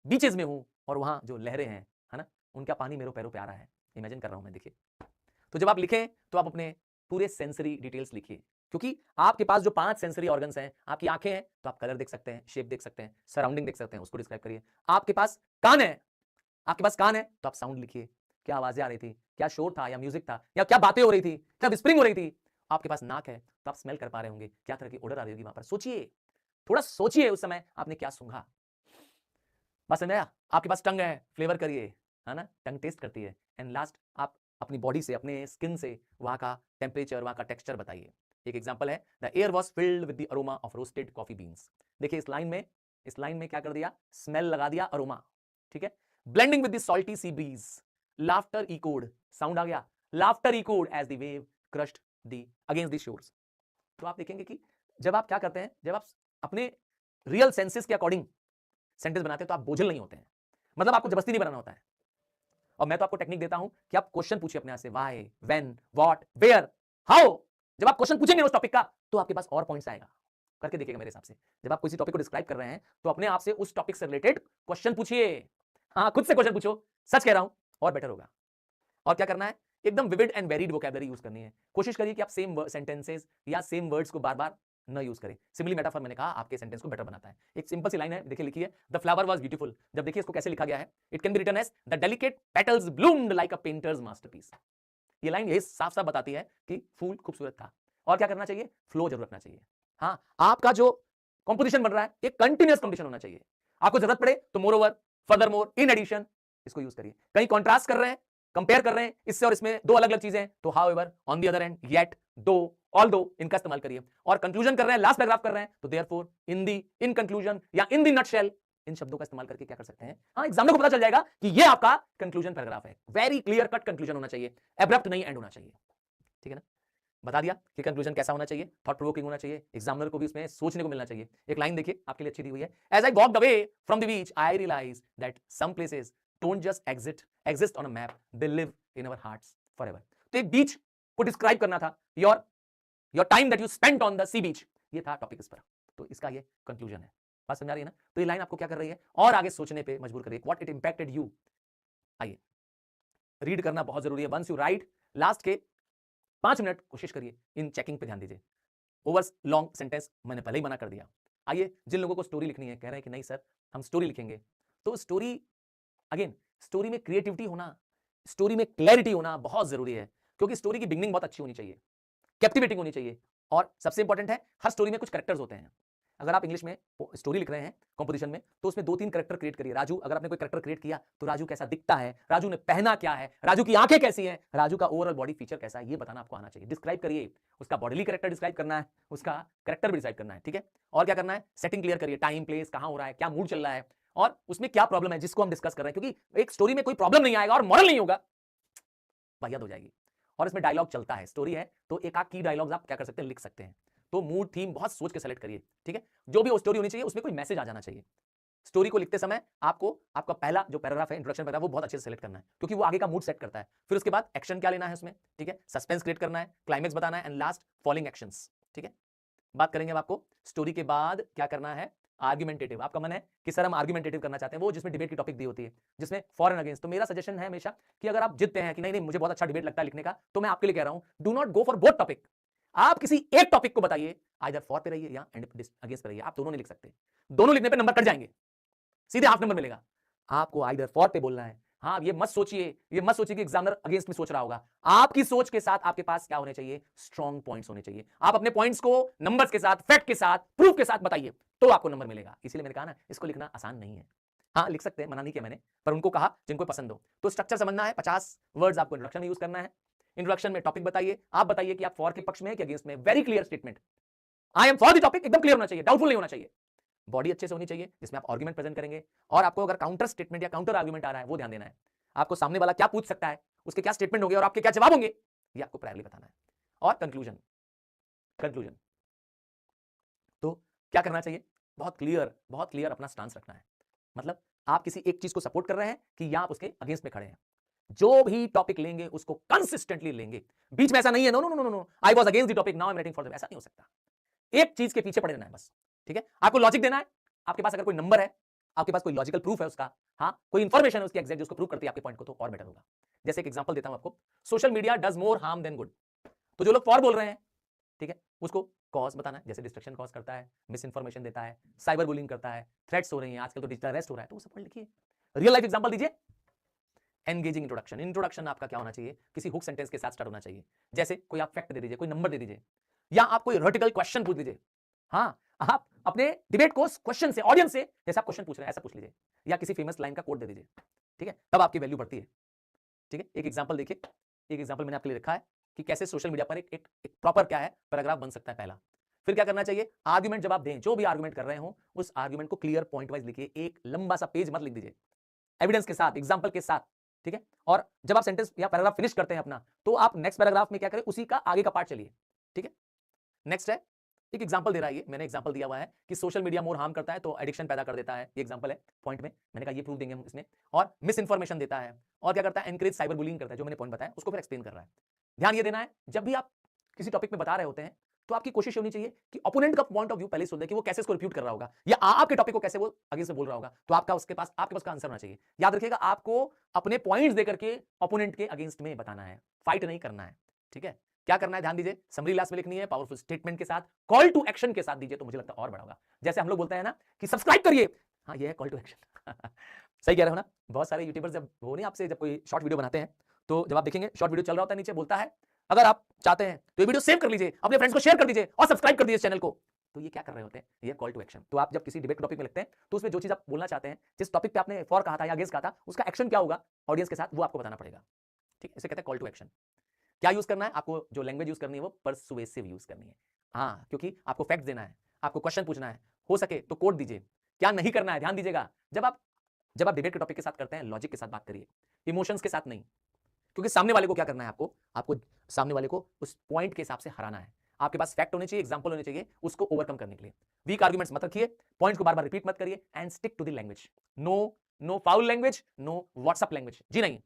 बीचेस में हूं और वहां जो लहरें हैं, है ना, उनका पानी मेरे पैरों पे आ रहा है। इमेजिन कर रहा हूं मैं, देखिए। तो जब आप लिखें तो आप अपने पूरे सेंसरी डिटेल्स लिखिए, क्योंकि आपके पास जो 5 सेंसरी ऑर्गन्स हैं, आपकी आंखें हैं तो आप कलर देख सकते हैं, शेप देख सकते हैं, सराउंडिंग देख सकते हैं, उसको डिस्क्राइब करिए। आपके पास कान है, तो आप साउंड लिखिए, क्या आवाजें आ रही थी, क्या शोर था या म्यूजिक था, या क्या बातें हो रही थी, क्या विस्परिंग हो रही थी। आपके पास नाक है तो आप स्मेल कर पा रहे होंगे, क्या तरह की ओडर आ रही होगी वहां पर। सोचिए, थोड़ा सोचिए उस समय आपने क्या सूंघा। बस समझ आया। आपके पास टंग है, फ्लेवर करिए, है ना, टंग टेस्ट करती है। एंड लास्ट आप अपनी बॉडी से, अपने स्किन से वहां का टेम्परेचर, वहां का टेक्सचर बताइए। एक एग्जांपल है, the air was filled with the aroma of roasted coffee beans. देखिए इस लाइन में क्या कर दिया, स्मेल लगा दिया, अरोमा। ठीक है, blending with the salty sea breeze, laughter echoed, sound आ गया, laughter echoed as the wave crashed the against the shores. तो आप देखेंगे कि जब आप क्या करते हैं, जब आप अपने रियल सेंसेस के अकॉर्डिंग सेंटेंस बनाते हैं तो आप बोझल नहीं होते हैं। मतलब आपको जबरदस्ती नहीं बनाना होता है। और मैं तो आपको टेक्निक देता हूं कि आप क्वेश्चन पूछिए अपने आप से, why, when, what, where, how. जब आप क्वेश्चन पूछेंगे उस टॉपिक का तो आपके पास और पॉइंट्स आएगा। करके देखिएगा मेरे हिसाब से। जब आप किसी टॉपिक को डिस्क्राइब कर रहे हैं तो अपने आप से उस टॉपिक से रिलेटेड क्वेश्चन पूछिए। हाँ, खुद से क्वेश्चन पूछो, सच कह रहा हूं, और बेटर होगा। और क्या करना है, एकदम vivid and varied vocabulary use करनी है। कोशिश करिए कि आप सेम सेंटेंसेस या सेम वर्ड्स को बार बार न यूज करें। सिमिली मेटाफर मैंने कहा आपके सेंटेंस को बेटर बनाता है। एक सिंपल सी लाइन है, देखिए लिखी है, द फ्लावर वाज ब्यूटीफुल। जब देखिए इसको कैसे लिखा गया है, it can be written as the delicate petals bloomed like a painter's masterpiece. ये लाइन यही साफ साफ बताती है कि फूल खूबसूरत था। और क्या करना चाहिए, फ्लो जरूर रखना चाहिए। हाँ, आपका जो कंपोजिशन बन रहा है ये कंटिन्यूअस कंपोजिशन होना चाहिए। आपको जरूरत पड़े तो moreover, furthermore, in addition, इसको यूज करिए। कहीं कॉन्ट्रास्ट कर रहे हैं, कंपेयर कर रहे हैं इससे और इसमें, दो अलग अलग चीजें, तो how ever, on the other and, yet, दो, ऑल दो, इनका इस्तेमाल करिए। और कंक्लूजन कर रहे हैं, लास्ट पैराग्राफ कर रहे हैं, तो therefore, in the, in conclusion या इन दी नटशेल, इन शब्दों का इस्तेमाल करके क्या कर सकते हैं, हाँ, एग्जामिनर को पता चल जाएगा कि ये आपका कंक्लूजन पैराग्राफ है। वेरी क्लियर कट कंक्लूजन होना चाहिए, एब्रप्ट नहीं एंड होना चाहिए। ठीक है ना, बता दिया कि कंक्लूजन कैसा होना चाहिए, थॉट प्रोवोकिंग होना चाहिए, एग्जामिनर को भी उसमें सोचने को मिलना चाहिए। एक लाइन देखिए आपके लिए अच्छी दी हुई है, as I walked away from the beach I realize that some places don't just exist on a map, they live in our hearts forever. तो एक बीच को डिस्क्राइब करना था, your time that you spent on the sea beach, ये था topic इस पर। तो इसका ये कंक्लूजन है। बात समझ आ रही है ना? तो ये लाइन आपको क्या कर रही है, और आगे सोचने पे मजबूर कर रही है, व्हाट इट इंपैक्टेड यू। आइए, रीड करना बहुत जरूरी है। वंस यू राइट, लास्ट के 5 मिनट कोशिश करिए इन चेकिंग पे ध्यान दीजिए। ओवर लॉन्ग सेंटेंस मैंने पहले ही मना कर दिया। आइए, जिन लोगों को स्टोरी लिखनी है, कह रहे हैं कि नहीं सर हम स्टोरी लिखेंगे, तो स्टोरी, अगेन स्टोरी में क्रिएटिविटी होना, स्टोरी में क्लैरिटी होना बहुत जरूरी है, क्योंकि स्टोरी की बिगनिंग बहुत अच्छी होनी चाहिए, कैप्टिवेटिंग होनी चाहिए, और सबसे इंपॉर्टेंट है हर स्टोरी में कुछ कैरेक्टर्स होते हैं। अगर आप इंग्लिश में स्टोरी लिख रहे हैं कंपोजिशन में, तो उसमें 2-3 कैरेक्टर क्रिएट करिए। राजू, अगर आपने कोई कैरेक्टर क्रिएट किया तो राजू कैसा दिखता है, राजू ने पहना क्या है, राजू की आंखें कैसी हैं, राजू का ओवरऑल बॉडी फीचर कैसा है, ये बताना आपको आना चाहिए। डिस्क्राइब करिए, उसका बॉडीली कैरेक्टर डिस्क्राइब करना है, उसका कैरेक्टर भी डिसाइड करना है। ठीक है, और क्या करना है, सेटिंग क्लियर करिए, टाइम प्लेस कहां हो रहा है, क्या मूड चल रहा है, और उसमें क्या प्रॉब्लम है जिसको हम डिस्कस कर रहे हैं, क्योंकि एक स्टोरी में कोई प्रॉब्लम नहीं आएगा और मॉरल नहीं होगा, वाहियात हो जाएगी। और इसमें डायलॉग चलता है, स्टोरी है तो एक आध की डायलॉग्स आप क्या कर सकते हैं, लिख सकते हैं। तो मूड थीम बहुत सोच के सेलेक्ट करिए। ठीक है, जो भी स्टोरी होनी चाहिए उसमें कोई मैसेज आ जाना चाहिए। स्टोरी को लिखते समय आपको आपका पहला जो पैराग्राफ है, इंट्रोडक्शन पैराग्राफ, वो बहुत अच्छे से सेलेक्ट करना है, क्योंकि वो आगे का मूड सेट करता है। फिर उसके बाद एक्शन क्या लेना है उसमें, ठीक है, सस्पेंस क्रिएट करना है, क्लाइमेक्स बताना है, एंड लास्ट फॉलोइंग एक्शंस। ठीक है, बात करेंगे अब आपको स्टोरी के बाद क्या करना है, आर्गुमेंटेटिव। आपका मन है कि सर हम आर्गुमेंटेटिव करना चाहते हैं, वो जिसमें डिबेट की टॉपिक दी होती है, जिसमें फॉर एंड अगेंस्ट। तो मेरा सजेशन है हमेशा कि अगर आप जितते हैं कि नहीं नहीं मुझे बहुत अच्छा डिबेट लगता है लिखने का, तो मैं आपके लिए कह रहा हूं, do not go for both topic. आप किसी एक टॉपिक को बताइए, आइदर फॉर पे रहिए या अगेंस्ट पे रहिए, आप दोनों नहीं लिख सकते। दोनों लिखने पे नंबर कट जाएंगे, सीधे हाफ नंबर मिलेगा। आपको आइदर फॉर पे बोलना है। हाँ, ये मत सोचिए कि एग्जामिनर अगेंस्ट में सोच रहा होगा। आपकी सोच के साथ आपके पास क्या होने चाहिए, स्ट्रॉन्ग पॉइंट्स होने चाहिए। आप अपने पॉइंट्स को नंबर्स के साथ, फैक्ट के साथ, प्रूफ के साथ बताइए, तो आपको नंबर मिलेगा। इसीलिए मैंने कहा ना, इसको लिखना आसान नहीं है। हाँ, लिख सकते हैं, मना नहीं किया मैंने, पर उनको कहा जिनको पसंद हो। तो स्ट्रक्चर समझना है, 50 वर्ड्स आपको इंट्रोडक्शन में यूज करना है। इंट्रोडक्शन में टॉपिक बताइए, आप बताइए कि आप फॉर के पक्ष में है कि अगेंस्ट में। Very clear statement, I am for the topic, एकदम क्लियर होना चाहिए, डाउटफुल नहीं होना चाहिए। बॉडी अच्छे से होनी चाहिए जिसमें आप आर्गुमेंट प्रेजेंट करेंगे, और आपको अगर काउंटर स्टेटमेंट या काउंटर आर्गुमेंट आ रहा है वो ध्यान देना है। आपको सामने वाला क्या पूछ सकता है, उसके क्या स्टेटमेंट होंगे और आपके क्या जवाब होंगे, ये आपको प्रायरली बताना है। और कंक्लूजन, तो क्या करना चाहिए, बहुत क्लियर अपना स्टांस रखना है। मतलब आप किसी एक चीज को सपोर्ट कर रहे हैं कि या आप उसके अगेंस्ट में खड़े हैं। जो भी टॉपिक लेंगे उसको कंसिस्टेंटली लेंगे। बीच में ऐसा नहीं है no no no no no I was against the topic now I am writing for them, ऐसा नहीं हो सकता। एक चीज के पीछे पड़े रहना है बस। ठीक है, आपको लॉजिक देना है, आपके पास अगर कोई नंबर है, आपके पास कोई लॉजिकल प्रूफ है उसका, हाँ कोई इंफॉर्मेशन है उसकी एग्जैक्ट जिसको प्रूव करती है आपके पॉइंट को, तो और बेटर होगा। जैसे एक एग्जांपल देता हूं आपको, social media does more harm then good. तो जो लोग फॉर बोल रहे हैं, ठीक है, उसको कॉज बताना है, जैसे डिस्ट्रक्शन कॉज करता है, मिस इंफॉर्मेशन देता है, साइबर बुलिंग करता है, थ्रेट्स हो रही हैं आजकल, तो डिजिटल अरेस्ट हो रहा है, तो वो सब पढ़ लिखिए। रियल लाइफ एग्जांपल दीजिए। एंगेजिंग इंट्रोडक्शन आपका क्या होना चाहिए, किसी हुक सेंटेंस के साथ स्टार्ट होना चाहिए। जैसे कोई आप फैक्ट दे दीजिए, कोई नंबर दे दीजिए, या आप कोई वर्टिकल क्वेश्चन पूछ लीजिए। हाँ, आप अपने डिबेट को क्वेश्चन से, ऑडियंस से, जैसे आप क्वेश्चन पूछ रहे हैं ऐसा पूछ लीजिए, या किसी फेमस लाइन का कोट दे दीजिए। ठीक है, तब आपकी वैल्यू बढ़ती है। ठीक है, एक एग्जांपल देखिए, एक एग्जांपल मैंने आपके लिए रखा है कि कैसे सोशल मीडिया पर एक प्रॉपर क्या है पैराग्राफ बन सकता है पहला। फिर क्या करना चाहिए, आर्गुमेंट जब आप दें, जो भी आर्गुमेंट कर रहे हो उस आर्गुमेंट को क्लियर पॉइंट वाइज लिखिए, एक लंबा सा पेज मत लिख दीजिए, एविडेंस के साथ, एग्जांपल के साथ। ठीक है, और जब आप सेंटेंस या पैराग्राफ फिनिश करते हैं अपना, तो आप नेक्स्ट पैराग्राफ में क्या करें, उसी का आगे का पार्ट चलिए। ठीक है, नेक्स्ट है, एक एग्जांपल दे रहा है, ये मैंने एग्जांपल दिया हुआ है कि सोशल मीडिया मोर हार्म करता है तो एडिक्शन पैदा कर देता है, ये एग्जांपल है पॉइंट में, मैंने कहा ये प्रूफ देंगे हम इसमें। और मिस इंफॉर्मेशन देता है, और क्या करता है, एनकरेज साइबर बुलिंग करता है, जो मैंने पॉइंट बताया उसको फिर एक्सप्लेन कर रहा है। ध्यान ये देना है, जब भी आप किसी टॉपिक में बता रहे होते हैं तो आपकी कोशिश होनी चाहिए कि ओपोनेंट का पॉइंट ऑफ व्यू पहले सुन ले कि वो कैसे इसको रिफ्यूट कर रहा होगा या आपके टॉपिक को कैसे वो आगे से बोल रहा होगा, तो आपका आपके पास का आंसर होना चाहिए। याद रखिएगा, आपको अपने पॉइंट्स देकर के ओपोनेंट के अगेंस्ट में बताना है, फाइट नहीं करना है। ठीक है, क्या करना है ध्यान दीजिए, समरी लास्ट में लिखनी है, पावरफुल स्टेटमेंट के साथ, कॉल टू एक्शन के साथ दीजिए तो मुझे लगता है और बड़ा होगा। जैसे हम लोग बोलते हैं ना कि सब्सक्राइब करिए, हाँ ये है कॉल टू एक्शन। सही कह रहे हो ना। बहुत सारे यूट्यूबर्स जब वो नहीं आपसे जब कोई शॉर्ट वीडियो बनाते हैं तो जब आप देखेंगे शॉर्ट वीडियो चल रहा होता है, नीचे बोलता है अगर आप चाहते हैं तो ये वीडियो सेव कर लीजिए, अपने फ्रेंड्स को शेयर कर दीजिए और सब्सक्राइब कर दीजिए इस चैनल को। तो ये क्या कर रहे होते हैं, ये कॉल टू एक्शन। तो आप जब किसी डिबेट टॉपिक में लिखते हैं तो उसमें जो चीज आप बोलना चाहते हैं, जिस टॉपिक पे आपने फॉर कहा था या अगेंस्ट कहा था, उसका एक्शन क्या होगा ऑडियंस के साथ, वो आपको बताना पड़ेगा। ठीक है, इसे कहते हैं कॉल टू एक्शन। क्या यूज करना है आपको, जो लैंग्वेज यूज करनी है वो परसुएसिव यूज करनी है। हाँ, क्योंकि आपको फैक्ट देना है, आपको क्वेश्चन पूछना है, हो सके तो कोड दीजिए। क्या नहीं करना है ध्यान दीजिएगा, जब आप डिबेट के टॉपिक के साथ करते हैं, लॉजिक के साथ बात करिए, इमोशंस के साथ नहीं। क्योंकि सामने वाले को क्या करना है, आपको सामने वाले को उस पॉइंट के हिसाब से हराना है। आपके पास फैक्ट होने चाहिए, एग्जांपल होने चाहिए उसको ओवरकम करने के लिए। वीक आर्गुमेंट्स मत रखिए, पॉइंट को बार बार रिपीट मत करिए, and stick to the language. No foul language, no WhatsApp language, जी नहीं।